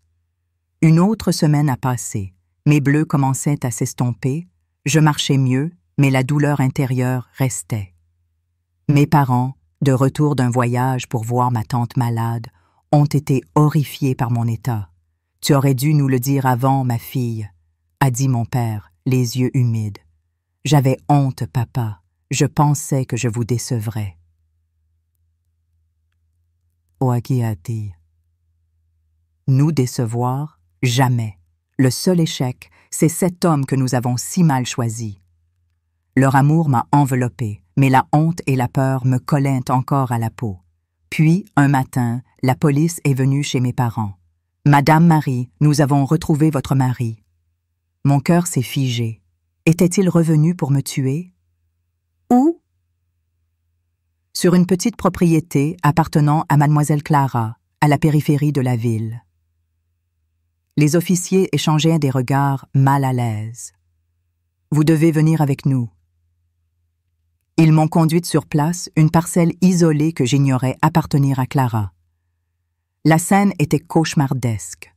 Une autre semaine a passé. Mes bleus commençaient à s'estomper. Je marchais mieux, mais la douleur intérieure restait. Mes parents, de retour d'un voyage pour voir ma tante malade, ont été horrifiés par mon état. « Tu aurais dû nous le dire avant, ma fille », a dit mon père, les yeux humides. « J'avais honte, papa. Je pensais que je vous décevrais. » Oakiati. Nous décevoir? Jamais. Le seul échec, c'est cet homme que nous avons si mal choisi. Leur amour m'a enveloppée, mais la honte et la peur me collaient encore à la peau. Puis, un matin, la police est venue chez mes parents. « Madame Marie, nous avons retrouvé votre mari. » Mon cœur s'est figé. Était-il revenu pour me tuer? Où? Sur une petite propriété appartenant à Mademoiselle Clara, à la périphérie de la ville. Les officiers échangeaient des regards mal à l'aise. « Vous devez venir avec nous. » Ils m'ont conduite sur place, une parcelle isolée que j'ignorais appartenir à Clara. La scène était cauchemardesque.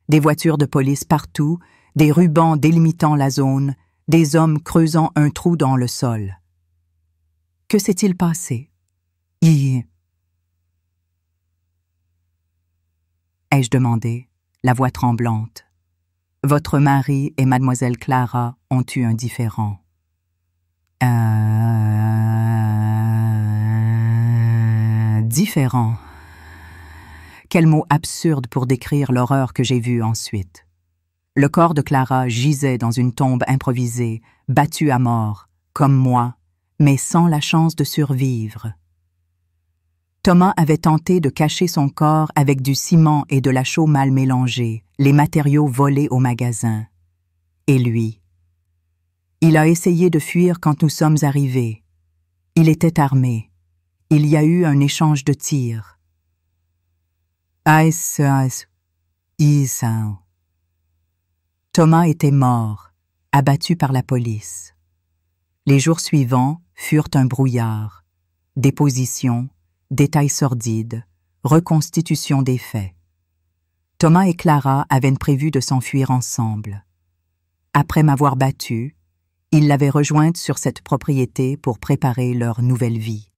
Des voitures de police partout, des rubans délimitant la zone, des hommes creusant un trou dans le sol. Que s'est-il passé? Ai-je demandé, la voix tremblante. Votre mari et Mademoiselle Clara ont eu un différend. Différent. Quel mot absurde pour décrire l'horreur que j'ai vue ensuite. Le corps de Clara gisait dans une tombe improvisée, battu à mort, comme moi, mais sans la chance de survivre. Thomas avait tenté de cacher son corps avec du ciment et de la chaux mal mélangée, les matériaux volés au magasin. Et lui? Il a essayé de fuir quand nous sommes arrivés. Il était armé. Il y a eu un échange de tirs. Thomas était mort, abattu par la police. Les jours suivants furent un brouillard. Déposition, détails sordides, reconstitution des faits. Thomas et Clara avaient prévu de s'enfuir ensemble. Après m'avoir battu, ils l'avaient rejointe sur cette propriété pour préparer leur nouvelle vie.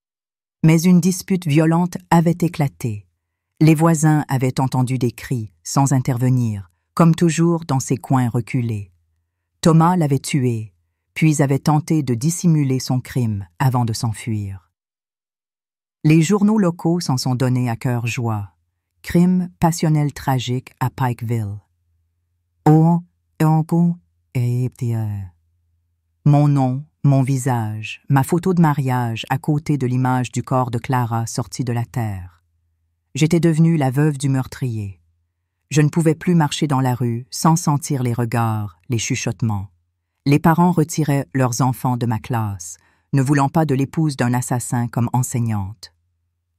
Mais une dispute violente avait éclaté. Les voisins avaient entendu des cris, sans intervenir, comme toujours dans ces coins reculés. Thomas l'avait tué, puis avait tenté de dissimuler son crime avant de s'enfuir. Les journaux locaux s'en sont donnés à cœur joie. Crime passionnel tragique à Pikeville. Mon nom, mon visage, ma photo de mariage à côté de l'image du corps de Clara sorti de la terre. J'étais devenue la veuve du meurtrier. Je ne pouvais plus marcher dans la rue sans sentir les regards, les chuchotements. Les parents retiraient leurs enfants de ma classe, ne voulant pas de l'épouse d'un assassin comme enseignante.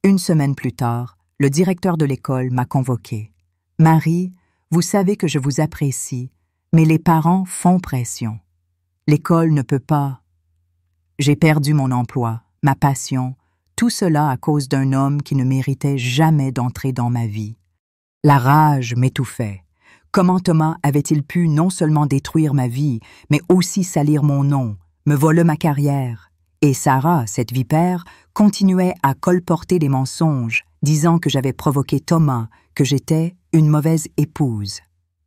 Une semaine plus tard, le directeur de l'école m'a convoquée. « Marie, vous savez que je vous apprécie, mais les parents font pression. L'école ne peut pas. » J'ai perdu mon emploi, ma passion, Tout cela à cause d'un homme qui ne méritait jamais d'entrer dans ma vie. La rage m'étouffait. Comment Thomas avait-il pu non seulement détruire ma vie, mais aussi salir mon nom, me voler ma carrière? Et Sarah, cette vipère, continuait à colporter des mensonges, disant que j'avais provoqué Thomas, que j'étais une mauvaise épouse.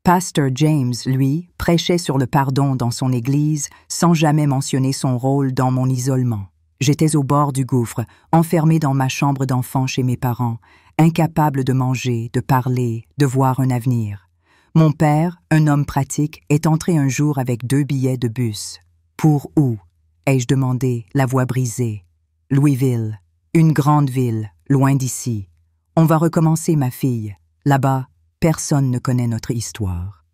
Pasteur James, lui, prêchait sur le pardon dans son église sans jamais mentionner son rôle dans mon isolement. J'étais au bord du gouffre, enfermée dans ma chambre d'enfant chez mes parents, incapable de manger, de parler, de voir un avenir. Mon père, un homme pratique, est entré un jour avec 2 billets de bus. Pour où? Ai-je demandé, la voix brisée. Louisville, une grande ville, loin d'ici. On va recommencer, ma fille. Là-bas, personne ne connaît notre histoire.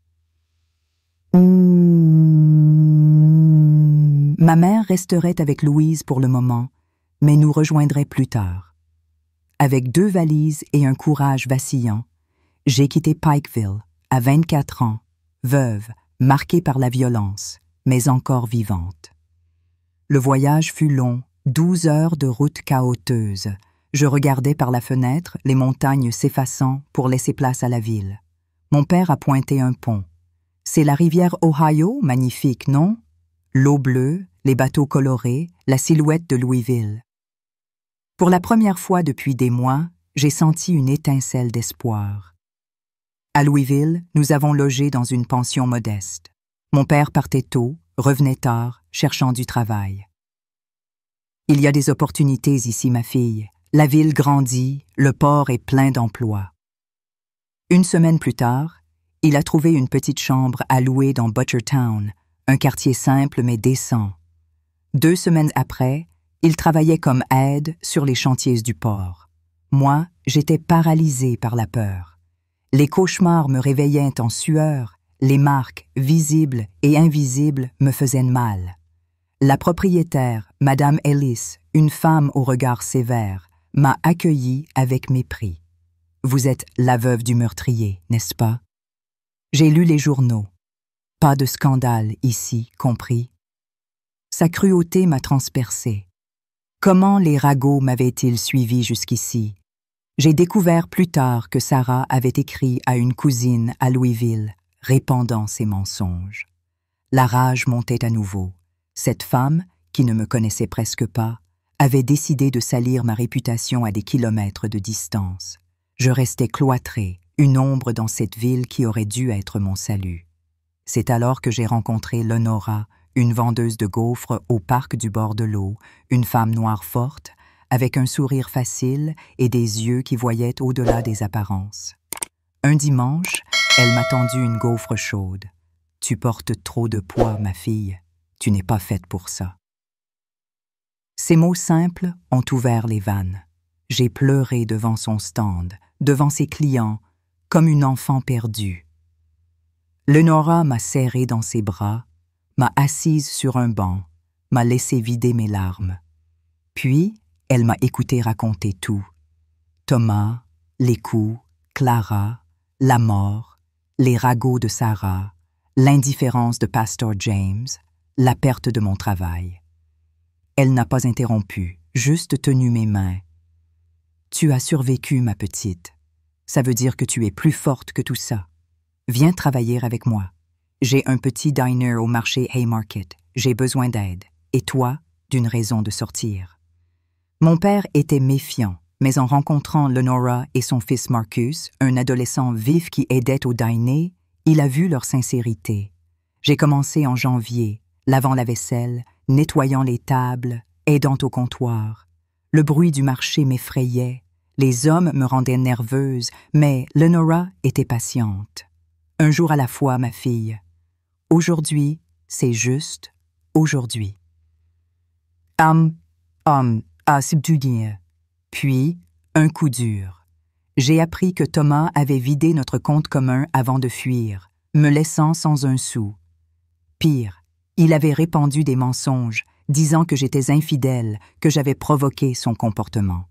Ma mère resterait avec Louise pour le moment, mais nous rejoindrait plus tard. Avec 2 valises et un courage vacillant, j'ai quitté Pikeville, à 24 ans, veuve, marquée par la violence, mais encore vivante. Le voyage fut long, 12 heures de route chaoteuse. Je regardais par la fenêtre les montagnes s'effaçant pour laisser place à la ville. Mon père a pointé un pont. C'est la rivière Ohio, magnifique, non? L'eau bleue, les bateaux colorés, la silhouette de Louisville. Pour la première fois depuis des mois, j'ai senti une étincelle d'espoir. À Louisville, nous avons logé dans une pension modeste. Mon père partait tôt, revenait tard, cherchant du travail. Il y a des opportunités ici, ma fille. La ville grandit, le port est plein d'emplois. Une semaine plus tard, il a trouvé une petite chambre à louer dans Butchertown, un quartier simple mais décent. 2 semaines après, il travaillait comme aide sur les chantiers du port. Moi, j'étais paralysée par la peur. Les cauchemars me réveillaient en sueur, les marques, visibles et invisibles, me faisaient mal. La propriétaire, Madame Ellis, une femme au regard sévère, m'a accueillie avec mépris. Vous êtes la veuve du meurtrier, n'est-ce pas? J'ai lu les journaux. Pas de scandale ici, compris. Sa cruauté m'a transpercée. Comment les ragots m'avaient-ils suivi jusqu'ici? J'ai découvert plus tard que Sarah avait écrit à une cousine à Louisville, répandant ses mensonges. La rage montait à nouveau. Cette femme, qui ne me connaissait presque pas, avait décidé de salir ma réputation à des kilomètres de distance. Je restais cloîtrée, une ombre dans cette ville qui aurait dû être mon salut. C'est alors que j'ai rencontré Lenora, une vendeuse de gaufres au parc du bord de l'eau, une femme noire forte, avec un sourire facile et des yeux qui voyaient au-delà des apparences. Un dimanche, elle m'a tendu une gaufre chaude. « Tu portes trop de poids, ma fille. Tu n'es pas faite pour ça. » Ces mots simples ont ouvert les vannes. J'ai pleuré devant son stand, devant ses clients, comme une enfant perdue. Lenora m'a serré dans ses bras, m'a assise sur un banc, m'a laissé vider mes larmes. Puis, elle m'a écouté raconter tout. Thomas, les coups, Clara, la mort, les ragots de Sarah, l'indifférence de Pasteur James, la perte de mon travail. Elle n'a pas interrompu, juste tenu mes mains. « Tu as survécu, ma petite. Ça veut dire que tu es plus forte que tout ça. Viens travailler avec moi. J'ai un petit diner au marché Haymarket. J'ai besoin d'aide. Et toi, d'une raison de sortir. » Mon père était méfiant, mais en rencontrant Lenora et son fils Marcus, un adolescent vif qui aidait au dîner, il a vu leur sincérité. J'ai commencé en janvier, lavant la vaisselle, nettoyant les tables, aidant au comptoir. Le bruit du marché m'effrayait, les hommes me rendaient nerveuse, mais Lenora était patiente. Un jour à la fois, ma fille. Aujourd'hui, c'est juste aujourd'hui. À subvenir. Puis, un coup dur. J'ai appris que Thomas avait vidé notre compte commun avant de fuir, me laissant sans un sou. Pire, il avait répandu des mensonges, disant que j'étais infidèle, que j'avais provoqué son comportement.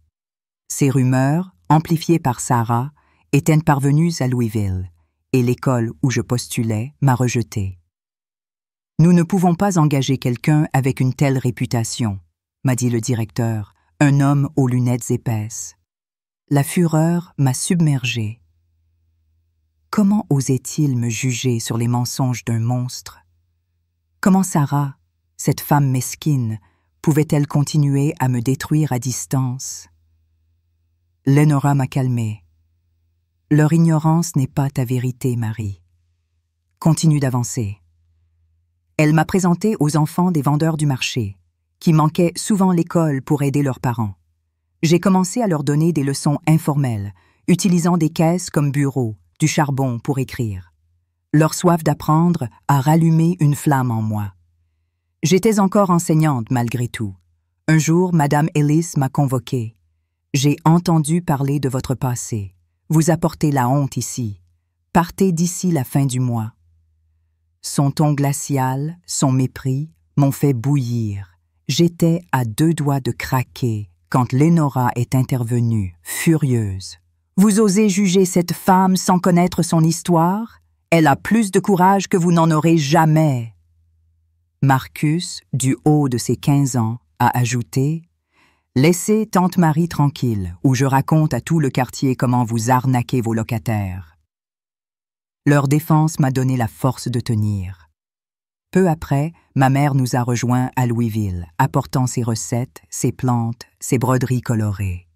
Ces rumeurs, amplifiées par Sarah, étaient parvenues à Louisville, et l'école où je postulais m'a rejetée. « Nous ne pouvons pas engager quelqu'un avec une telle réputation », m'a dit le directeur, un homme aux lunettes épaisses. La fureur m'a submergée. Comment osait-il me juger sur les mensonges d'un monstre? Comment Sarah, cette femme mesquine, pouvait-elle continuer à me détruire à distance? Lenora m'a calmée. Leur ignorance n'est pas ta vérité, Marie. Continue d'avancer. Elle m'a présenté aux enfants des vendeurs du marché, qui manquaient souvent l'école pour aider leurs parents. J'ai commencé à leur donner des leçons informelles, utilisant des caisses comme bureau, du charbon pour écrire. Leur soif d'apprendre a rallumé une flamme en moi. J'étais encore enseignante malgré tout. Un jour, Madame Ellis m'a convoquée. J'ai entendu parler de votre passé. Vous apportez la honte ici. Partez d'ici la fin du mois. Son ton glacial, son mépris, m'ont fait bouillir. J'étais à 2 doigts de craquer quand Lenora est intervenue, furieuse. Vous osez juger cette femme sans connaître son histoire? Elle a plus de courage que vous n'en aurez jamais. Marcus, du haut de ses 15 ans, a ajouté « Laissez tante Marie tranquille, où je raconte à tout le quartier comment vous arnaquez vos locataires. » Leur défense m'a donné la force de tenir. Peu après, ma mère nous a rejoints à Louisville, apportant ses recettes, ses plantes, ses broderies colorées.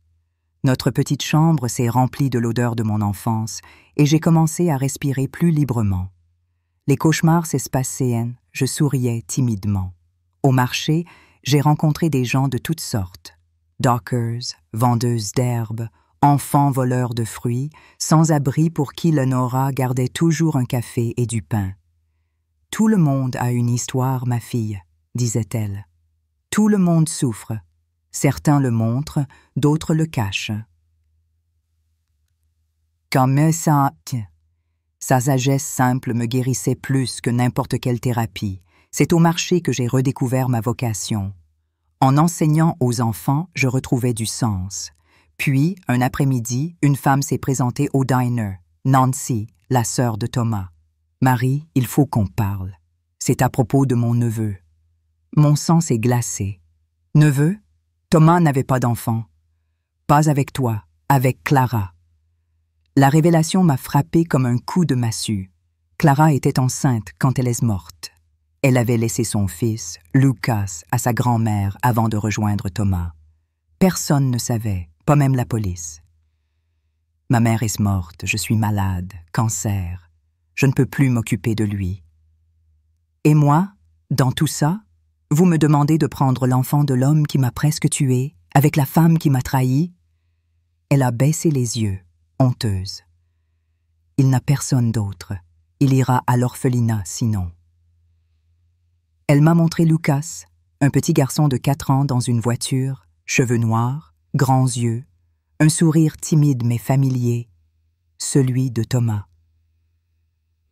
Notre petite chambre s'est remplie de l'odeur de mon enfance et j'ai commencé à respirer plus librement. Les cauchemars s'espaçaient, je souriais timidement. Au marché, j'ai rencontré des gens de toutes sortes. Dockers, vendeuses d'herbes, enfants voleurs de fruits, sans-abri pour qui Lenora gardait toujours un café et du pain. « Tout le monde a une histoire, ma fille, » disait-elle. « Tout le monde souffre. Certains le montrent, d'autres le cachent. » Comme ça, sa sagesse simple me guérissait plus que n'importe quelle thérapie. C'est au marché que j'ai redécouvert ma vocation. En enseignant aux enfants, je retrouvais du sens. Puis, un après-midi, une femme s'est présentée au diner, Nancy, la sœur de Thomas. « Marie, il faut qu'on parle. C'est à propos de mon neveu. » Mon sang s'est glacé. « Neveu? Thomas n'avait pas d'enfant. Pas avec toi, avec Clara. » La révélation m'a frappée comme un coup de massue. Clara était enceinte quand elle est morte. Elle avait laissé son fils, Lucas, à sa grand-mère avant de rejoindre Thomas. Personne ne savait, pas même la police. Ma mère est morte, je suis malade, cancer. Je ne peux plus m'occuper de lui. Et moi, dans tout ça, vous me demandez de prendre l'enfant de l'homme qui m'a presque tué, avec la femme qui m'a trahi? Elle a baissé les yeux, honteuse. Il n'a personne d'autre. Il ira à l'orphelinat sinon. Elle m'a montré Lucas, un petit garçon de 4 ans dans une voiture, cheveux noirs, grands yeux, un sourire timide mais familier, celui de Thomas.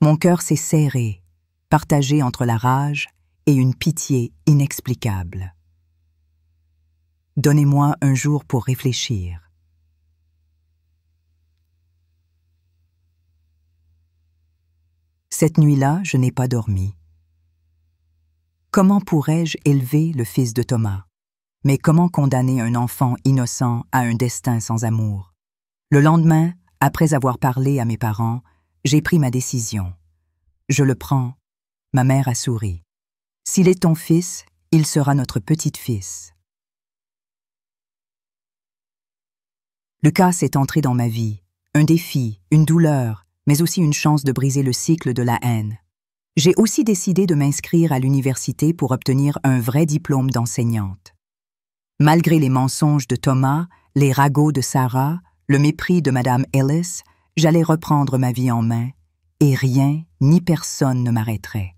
Mon cœur s'est serré, partagé entre la rage et une pitié inexplicable. Donnez-moi un jour pour réfléchir. Cette nuit-là, je n'ai pas dormi. Comment pourrais-je élever le fils de Thomas? Mais comment condamner un enfant innocent à un destin sans amour? Le lendemain, après avoir parlé à mes parents, j'ai pris ma décision. Je le prends. Ma mère a souri. S'il est ton fils, il sera notre petit-fils. Lucas est entré dans ma vie. Un défi, une douleur, mais aussi une chance de briser le cycle de la haine. J'ai aussi décidé de m'inscrire à l'université pour obtenir un vrai diplôme d'enseignante. Malgré les mensonges de Thomas, les ragots de Sarah, le mépris de Madame Ellis, j'allais reprendre ma vie en main, et rien ni personne ne m'arrêterait.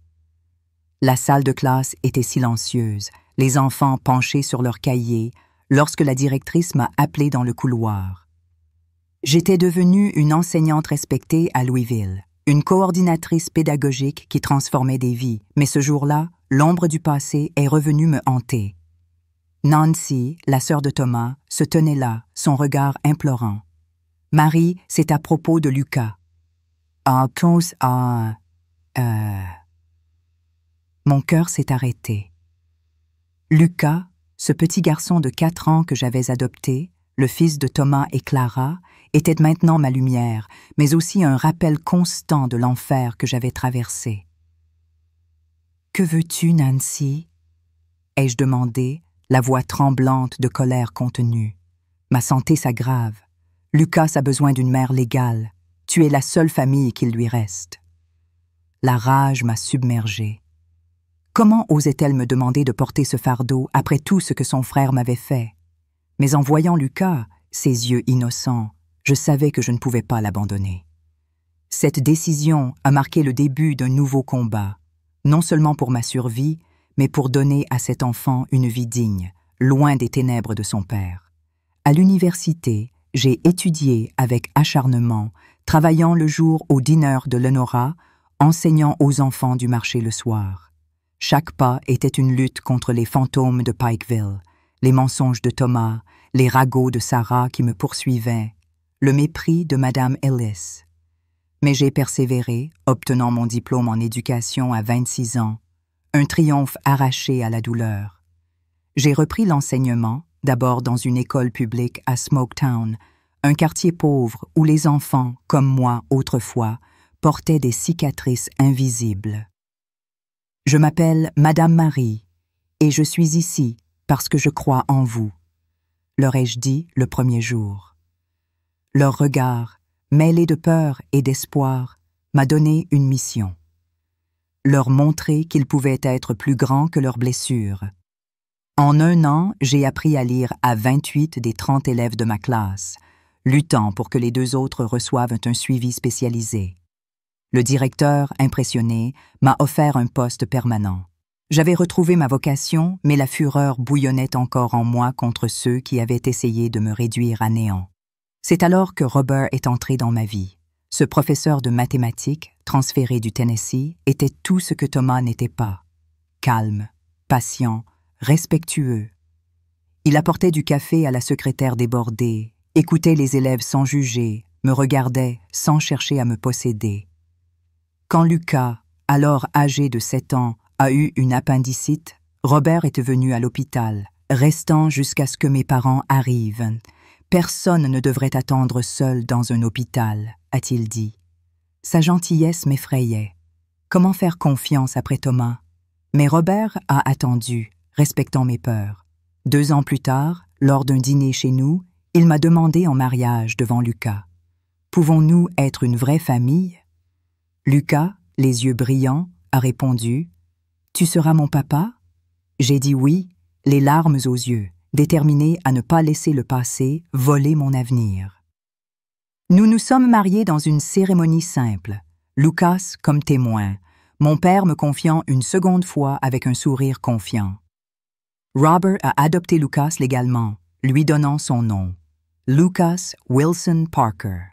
La salle de classe était silencieuse, les enfants penchés sur leurs cahiers, lorsque la directrice m'a appelé dans le couloir. J'étais devenue une enseignante respectée à Louisville, une coordinatrice pédagogique qui transformait des vies, mais ce jour-là, l'ombre du passé est revenue me hanter. Nancy, la sœur de Thomas, se tenait là, son regard implorant. « Marie, c'est à propos de Lucas. » « En cause à... Mon cœur s'est arrêté. Lucas, Ce petit garçon de 4 ans que j'avais adopté, le fils de Thomas et Clara, était maintenant ma lumière, mais aussi un rappel constant de l'enfer que j'avais traversé. « Que veux-tu, Nancy ?» ai-je demandé, la voix tremblante de colère contenue. « Ma santé s'aggrave. Lucas a besoin d'une mère légale. Tu es la seule famille qu'il lui reste. » La rage m'a submergée. Comment osait-elle me demander de porter ce fardeau après tout ce que son frère m'avait fait? Mais en voyant Lucas, ses yeux innocents, je savais que je ne pouvais pas l'abandonner. Cette décision a marqué le début d'un nouveau combat, non seulement pour ma survie, mais pour donner à cet enfant une vie digne, loin des ténèbres de son père. À l'université, j'ai étudié avec acharnement, travaillant le jour au dîner de Lenora, enseignant aux enfants du marché le soir. Chaque pas était une lutte contre les fantômes de Pikeville, les mensonges de Thomas, les ragots de Sarah qui me poursuivaient, le mépris de Madame Ellis. Mais j'ai persévéré, obtenant mon diplôme en éducation à 26 ans, un triomphe arraché à la douleur. J'ai repris l'enseignement, d'abord dans une école publique à Smoketown, un quartier pauvre où les enfants, comme moi autrefois, portaient des cicatrices invisibles. Je m'appelle Madame Marie, et je suis ici parce que je crois en vous, leur ai-je dit le premier jour. Leur regard, mêlé de peur et d'espoir, m'a donné une mission. Leur montrer qu'ils pouvaient être plus grands que leurs blessures. En 1 an, j'ai appris à lire à 28 des 30 élèves de ma classe, luttant pour que les 2 autres reçoivent un suivi spécialisé. Le directeur, impressionné, m'a offert un poste permanent. J'avais retrouvé ma vocation, mais la fureur bouillonnait encore en moi contre ceux qui avaient essayé de me réduire à néant. C'est alors que Robert est entré dans ma vie. Ce professeur de mathématiques, transféré du Tennessee, était tout ce que Thomas n'était pas. Calme, patient, respectueux. Il apportait du café à la secrétaire débordée, écoutait les élèves sans juger, me regardait sans chercher à me posséder. Quand Lucas, alors âgé de 7 ans, a eu une appendicite, Robert était venu à l'hôpital, restant jusqu'à ce que mes parents arrivent. Personne ne devrait attendre seul dans un hôpital, a-t-il dit. Sa gentillesse m'effrayait. Comment faire confiance après Thomas? Mais Robert a attendu, respectant mes peurs. 2 ans plus tard, lors d'un dîner chez nous, il m'a demandé en mariage devant Lucas. Pouvons-nous être une vraie famille? Lucas, les yeux brillants, a répondu « Tu seras mon papa ?» J'ai dit oui, les larmes aux yeux, déterminé à ne pas laisser le passé voler mon avenir. Nous nous sommes mariés dans une cérémonie simple, Lucas comme témoin, mon père me confiant une seconde fois avec un sourire confiant. Robert a adopté Lucas légalement, lui donnant son nom, Lucas Wilson Parker.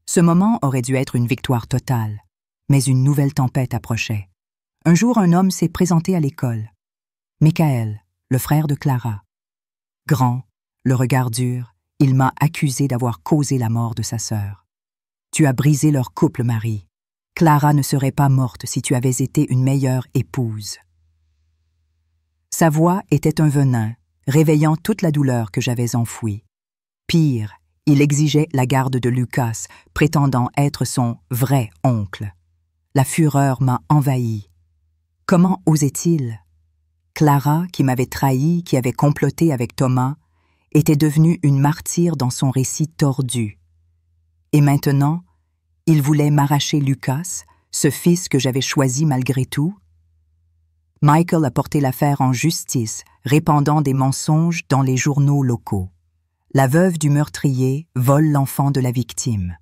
Ce moment aurait dû être une victoire totale, mais une nouvelle tempête approchait. Un jour, un homme s'est présenté à l'école. Michael, le frère de Clara. Grand, le regard dur, il m'a accusé d'avoir causé la mort de sa sœur. Tu as brisé leur couple, Marie. Clara ne serait pas morte si tu avais été une meilleure épouse. Sa voix était un venin, réveillant toute la douleur que j'avais enfouie. Pire, il exigeait la garde de Lucas, prétendant être son vrai oncle. La fureur m'a envahi. Comment osait-il? Clara, qui m'avait trahi, qui avait comploté avec Thomas, était devenue une martyre dans son récit tordu. Et maintenant, il voulait m'arracher Lucas, ce fils que j'avais choisi malgré tout. Michael a porté l'affaire en justice, répandant des mensonges dans les journaux locaux. La veuve du meurtrier vole l'enfant de la victime.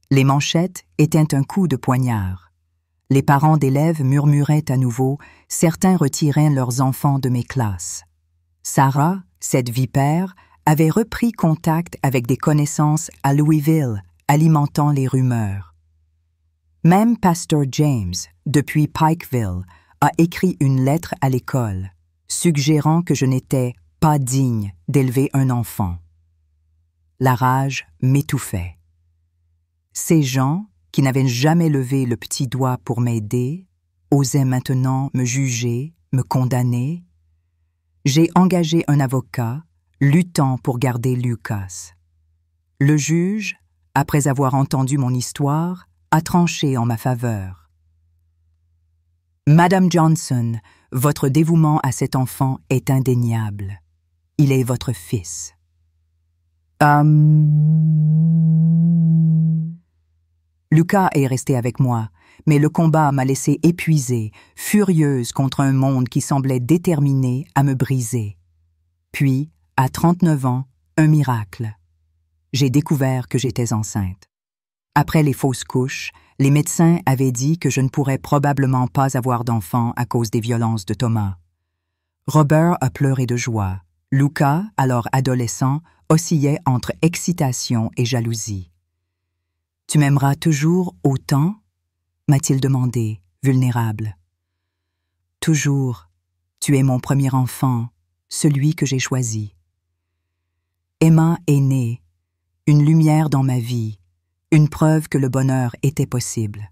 Les manchettes étaient un coup de poignard. Les parents d'élèves murmuraient à nouveau, certains retiraient leurs enfants de mes classes. Sarah, cette vipère, avait repris contact avec des connaissances à Louisville, alimentant les rumeurs. Même Pasteur James, depuis Pikeville, a écrit une lettre à l'école, suggérant que je n'étais pas digne d'élever un enfant. La rage m'étouffait. Ces gens, qui n'avaient jamais levé le petit doigt pour m'aider, osaient maintenant me juger, me condamner. J'ai engagé un avocat, luttant pour garder Lucas. Le juge, après avoir entendu mon histoire, a tranché en ma faveur. Madame Johnson, votre dévouement à cet enfant est indéniable. Il est votre fils. Lucas est resté avec moi, mais le combat m'a laissé épuisée, furieuse contre un monde qui semblait déterminé à me briser. Puis, à 39 ans, un miracle. J'ai découvert que j'étais enceinte. Après les fausses couches, les médecins avaient dit que je ne pourrais probablement pas avoir d'enfant à cause des violences de Thomas. Robert a pleuré de joie. Lucas, alors adolescent, oscillait entre excitation et jalousie. « Tu m'aimeras toujours autant ?» m'a-t-il demandé, vulnérable. « Toujours. Tu es mon premier enfant, celui que j'ai choisi. » Emma est née, une lumière dans ma vie, une preuve que le bonheur était possible.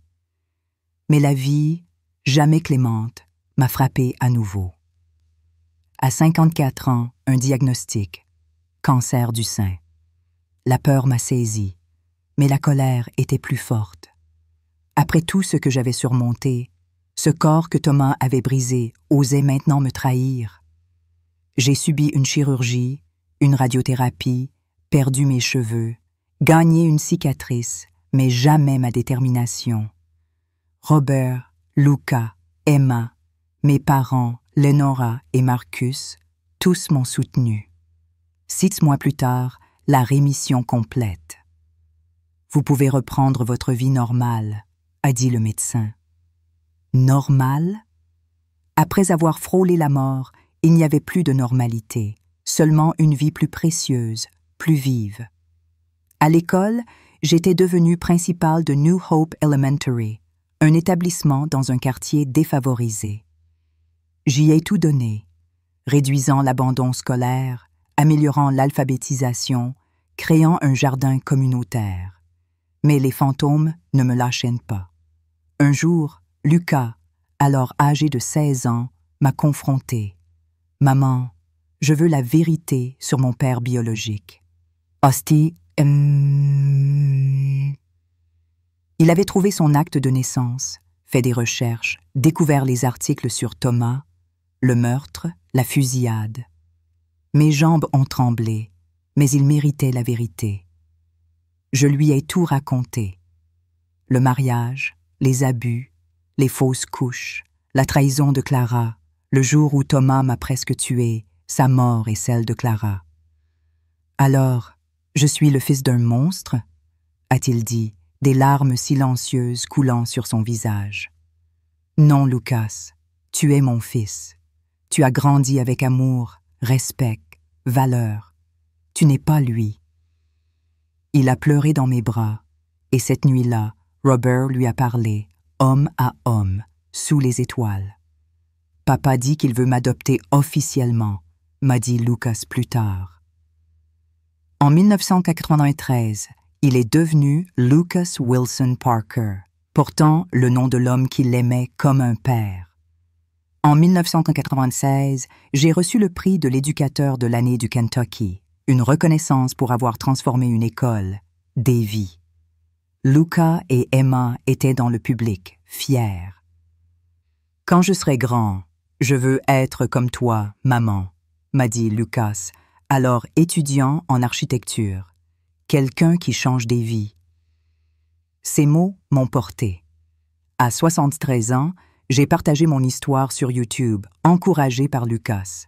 Mais la vie, jamais clémente, m'a frappée à nouveau. À 54 ans, un diagnostic, cancer du sein. La peur m'a saisie, mais la colère était plus forte. Après tout ce que j'avais surmonté, ce corps que Thomas avait brisé osait maintenant me trahir. J'ai subi une chirurgie, une radiothérapie, perdu mes cheveux, gagné une cicatrice, mais jamais ma détermination. Robert, Lucas, Emma, mes parents, Lenora et Marcus, tous m'ont soutenu. 6 mois plus tard, la rémission complète. « Vous pouvez reprendre votre vie normale », a dit le médecin. Normale? Après avoir frôlé la mort, il n'y avait plus de normalité, seulement une vie plus précieuse, plus vive. À l'école, j'étais devenue principale de New Hope Elementary, un établissement dans un quartier défavorisé. J'y ai tout donné, réduisant l'abandon scolaire, améliorant l'alphabétisation, créant un jardin communautaire. Mais les fantômes ne me lâchaient pas. Un jour, Lucas, alors âgé de 16 ans, m'a confronté. « Maman, je veux la vérité sur mon père biologique. » Hostie, Il avait trouvé son acte de naissance, fait des recherches, découvert les articles sur Thomas, le meurtre, la fusillade. Mes jambes ont tremblé, mais il méritait la vérité. Je lui ai tout raconté. Le mariage, les abus, les fausses couches, la trahison de Clara, le jour où Thomas m'a presque tué, sa mort et celle de Clara. « Alors, je suis le fils d'un monstre ?» a-t-il dit, des larmes silencieuses coulant sur son visage. « Non, Lucas, tu es mon fils. Tu as grandi avec amour, respect, valeur. Tu n'es pas lui. » Il a pleuré dans mes bras, et cette nuit-là, Robert lui a parlé, homme à homme, sous les étoiles. « Papa dit qu'il veut m'adopter officiellement », m'a dit Lucas plus tard. En 1993, il est devenu Lucas Wilson Parker, portant le nom de l'homme qui l'aimait comme un père. En 1996, j'ai reçu le prix de l'éducateur de l'année du Kentucky, une reconnaissance pour avoir transformé une école, des vies. Lucas et Emma étaient dans le public, fiers. « Quand je serai grand, je veux être comme toi, maman », m'a dit Lucas, alors étudiant en architecture. Quelqu'un qui change des vies. Ces mots m'ont porté. À 73 ans, j'ai partagé mon histoire sur YouTube, encouragé par Lucas.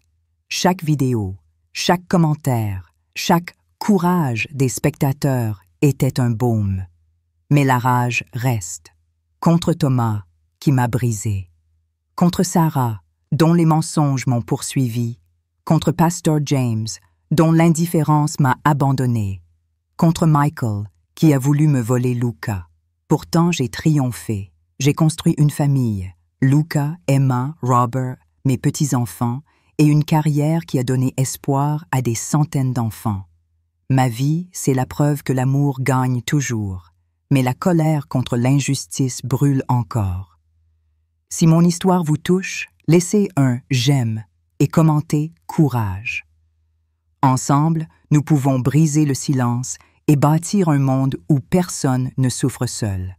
Chaque vidéo, chaque commentaire, chaque courage des spectateurs était un baume. Mais la rage reste. Contre Thomas, qui m'a brisé. Contre Sarah, dont les mensonges m'ont poursuivi. Contre Pastor James, dont l'indifférence m'a abandonné. Contre Michael, qui a voulu me voler Lucas. Pourtant, j'ai triomphé. J'ai construit une famille. Lucas, Emma, Robert, mes petits-enfants, et une carrière qui a donné espoir à des centaines d'enfants. Ma vie, c'est la preuve que l'amour gagne toujours. Mais la colère contre l'injustice brûle encore. Si mon histoire vous touche, laissez un « j'aime » et commentez « courage. Ensemble, nous pouvons briser le silence et bâtir un monde où personne ne souffre seul.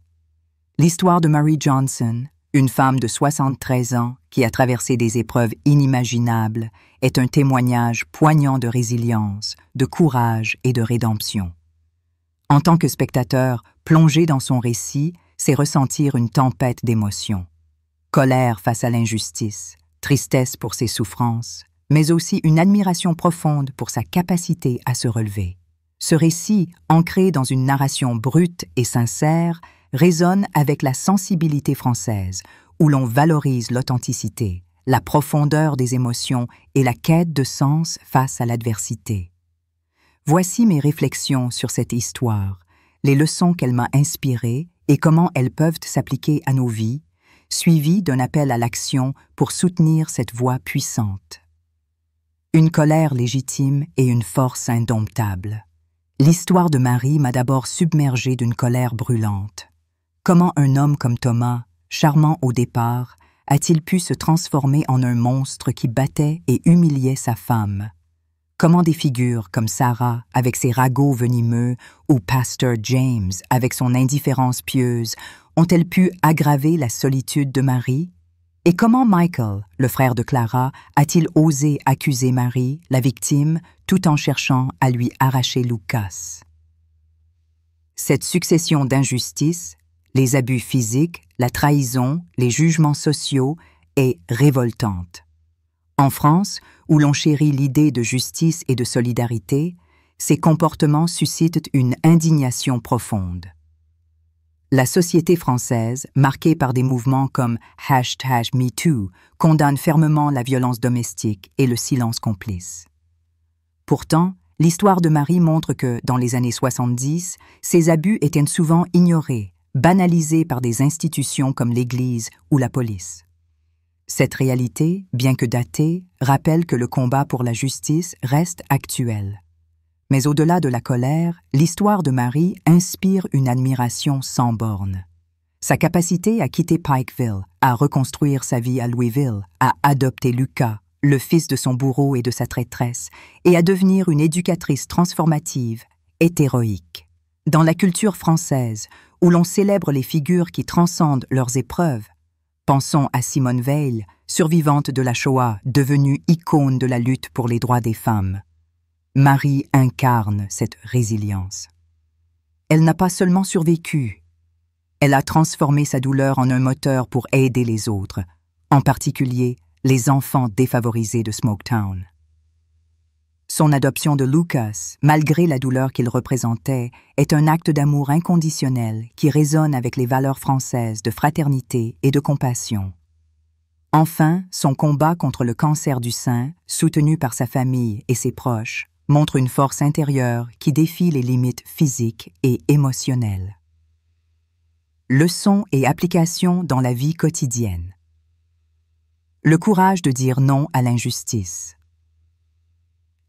L'histoire de Marie Johnson, une femme de 73 ans qui a traversé des épreuves inimaginables, est un témoignage poignant de résilience, de courage et de rédemption. En tant que spectateur, plonger dans son récit, c'est ressentir une tempête d'émotions. Colère face à l'injustice, tristesse pour ses souffrances, mais aussi une admiration profonde pour sa capacité à se relever. Ce récit, ancré dans une narration brute et sincère, résonne avec la sensibilité française, où l'on valorise l'authenticité, la profondeur des émotions et la quête de sens face à l'adversité. Voici mes réflexions sur cette histoire, les leçons qu'elle m'a inspirées et comment elles peuvent s'appliquer à nos vies, suivies d'un appel à l'action pour soutenir cette voix puissante. Une colère légitime et une force indomptable. L'histoire de Marie m'a d'abord submergée d'une colère brûlante. Comment un homme comme Thomas, charmant au départ, a-t-il pu se transformer en un monstre qui battait et humiliait sa femme? Comment des figures comme Sarah, avec ses ragots venimeux, ou Pasteur James, avec son indifférence pieuse, ont-elles pu aggraver la solitude de Marie? Et comment Michael, le frère de Clara, a-t-il osé accuser Marie, la victime, tout en cherchant à lui arracher Lucas? Cette succession d'injustices, les abus physiques, la trahison, les jugements sociaux, est révoltante. En France, où l'on chérit l'idée de justice et de solidarité, ces comportements suscitent une indignation profonde. La société française, marquée par des mouvements comme #MeToo, condamne fermement la violence domestique et le silence complice. Pourtant, l'histoire de Marie montre que, dans les années 70, ces abus étaient souvent ignorés, banalisés par des institutions comme l'Église ou la police. Cette réalité, bien que datée, rappelle que le combat pour la justice reste actuel. Mais au-delà de la colère, l'histoire de Marie inspire une admiration sans bornes. Sa capacité à quitter Pikeville, à reconstruire sa vie à Louisville, à adopter Lucas, le fils de son bourreau et de sa traîtresse, et à devenir une éducatrice transformative, est héroïque. Dans la culture française, où l'on célèbre les figures qui transcendent leurs épreuves, pensons à Simone Veil, survivante de la Shoah, devenue icône de la lutte pour les droits des femmes. Marie incarne cette résilience. Elle n'a pas seulement survécu, elle a transformé sa douleur en un moteur pour aider les autres, en particulier les enfants défavorisés de Smoketown. Son adoption de Lucas, malgré la douleur qu'il représentait, est un acte d'amour inconditionnel qui résonne avec les valeurs françaises de fraternité et de compassion. Enfin, son combat contre le cancer du sein, soutenu par sa famille et ses proches, montre une force intérieure qui défie les limites physiques et émotionnelles. Leçons et applications dans la vie quotidienne. Le courage de dire non à l'injustice.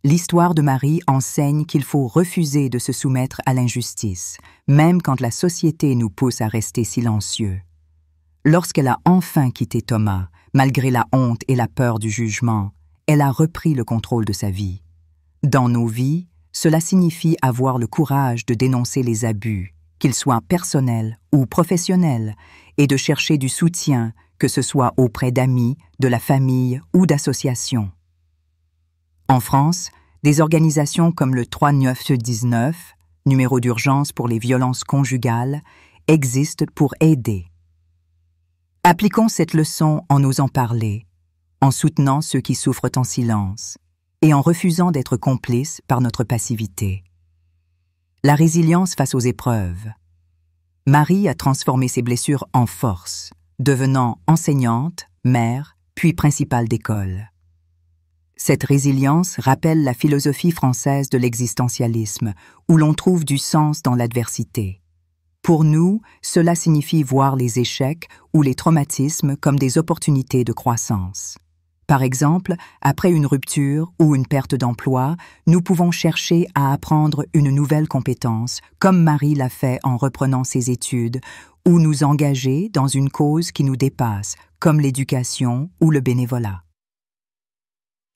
L'histoire de Marie enseigne qu'il faut refuser de se soumettre à l'injustice, même quand la société nous pousse à rester silencieux. Lorsqu'elle a enfin quitté Thomas, malgré la honte et la peur du jugement, elle a repris le contrôle de sa vie. Dans nos vies, cela signifie avoir le courage de dénoncer les abus, qu'ils soient personnels ou professionnels, et de chercher du soutien, que ce soit auprès d'amis, de la famille ou d'associations. En France, des organisations comme le 3919, numéro d'urgence pour les violences conjugales, existent pour aider. Appliquons cette leçon en osant parler, en soutenant ceux qui souffrent en silence, et en refusant d'être complices par notre passivité. La résilience face aux épreuves. Marie a transformé ses blessures en force, devenant enseignante, mère, puis principale d'école. Cette résilience rappelle la philosophie française de l'existentialisme, où l'on trouve du sens dans l'adversité. Pour nous, cela signifie voir les échecs ou les traumatismes comme des opportunités de croissance. Par exemple, après une rupture ou une perte d'emploi, nous pouvons chercher à apprendre une nouvelle compétence, comme Marie l'a fait en reprenant ses études, ou nous engager dans une cause qui nous dépasse, comme l'éducation ou le bénévolat.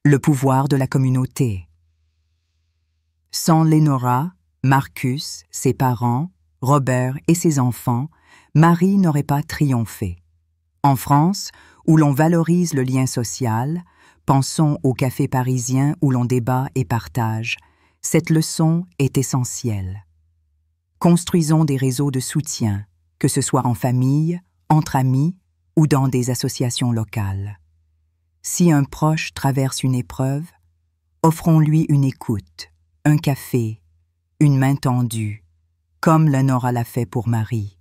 le pouvoir de la communauté. Sans Lénora, Marcus, ses parents, Robert et ses enfants, Marie n'aurait pas triomphé. En France, où l'on valorise le lien social, pensons au café parisien où l'on débat et partage, cette leçon est essentielle. Construisons des réseaux de soutien, que ce soit en famille, entre amis ou dans des associations locales. Si un proche traverse une épreuve, offrons-lui une écoute, un café, une main tendue, comme Lénora l'a fait pour Marie.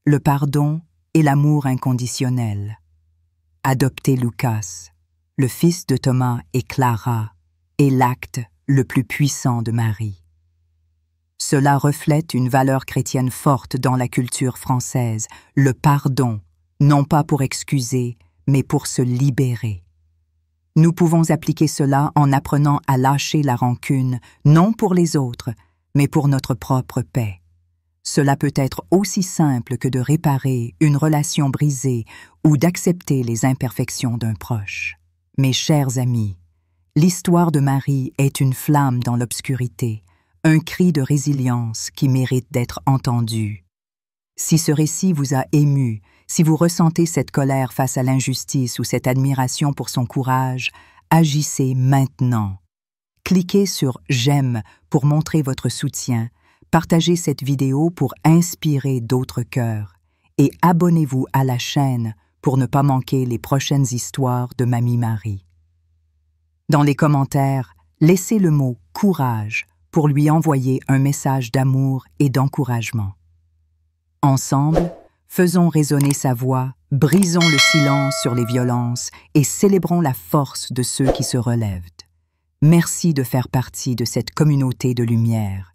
Le pardon et l'amour inconditionnel. Adopter Lucas, le fils de Thomas et Clara, est l'acte le plus puissant de Marie. Cela reflète une valeur chrétienne forte dans la culture française, le pardon, non pas pour excuser, mais pour se libérer. Nous pouvons appliquer cela en apprenant à lâcher la rancune, non pour les autres, mais pour notre propre paix. Cela peut être aussi simple que de réparer une relation brisée ou d'accepter les imperfections d'un proche. Mes chers amis, l'histoire de Marie est une flamme dans l'obscurité, un cri de résilience qui mérite d'être entendu. Si ce récit vous a ému, si vous ressentez cette colère face à l'injustice ou cette admiration pour son courage, agissez maintenant. Cliquez sur « J'aime » pour montrer votre soutien, partagez cette vidéo pour inspirer d'autres cœurs et abonnez-vous à la chaîne pour ne pas manquer les prochaines histoires de Mamie Marie. Dans les commentaires, laissez le mot « courage » pour lui envoyer un message d'amour et d'encouragement. Ensemble, faisons résonner sa voix, brisons le silence sur les violences et célébrons la force de ceux qui se relèvent. Merci de faire partie de cette communauté de lumière.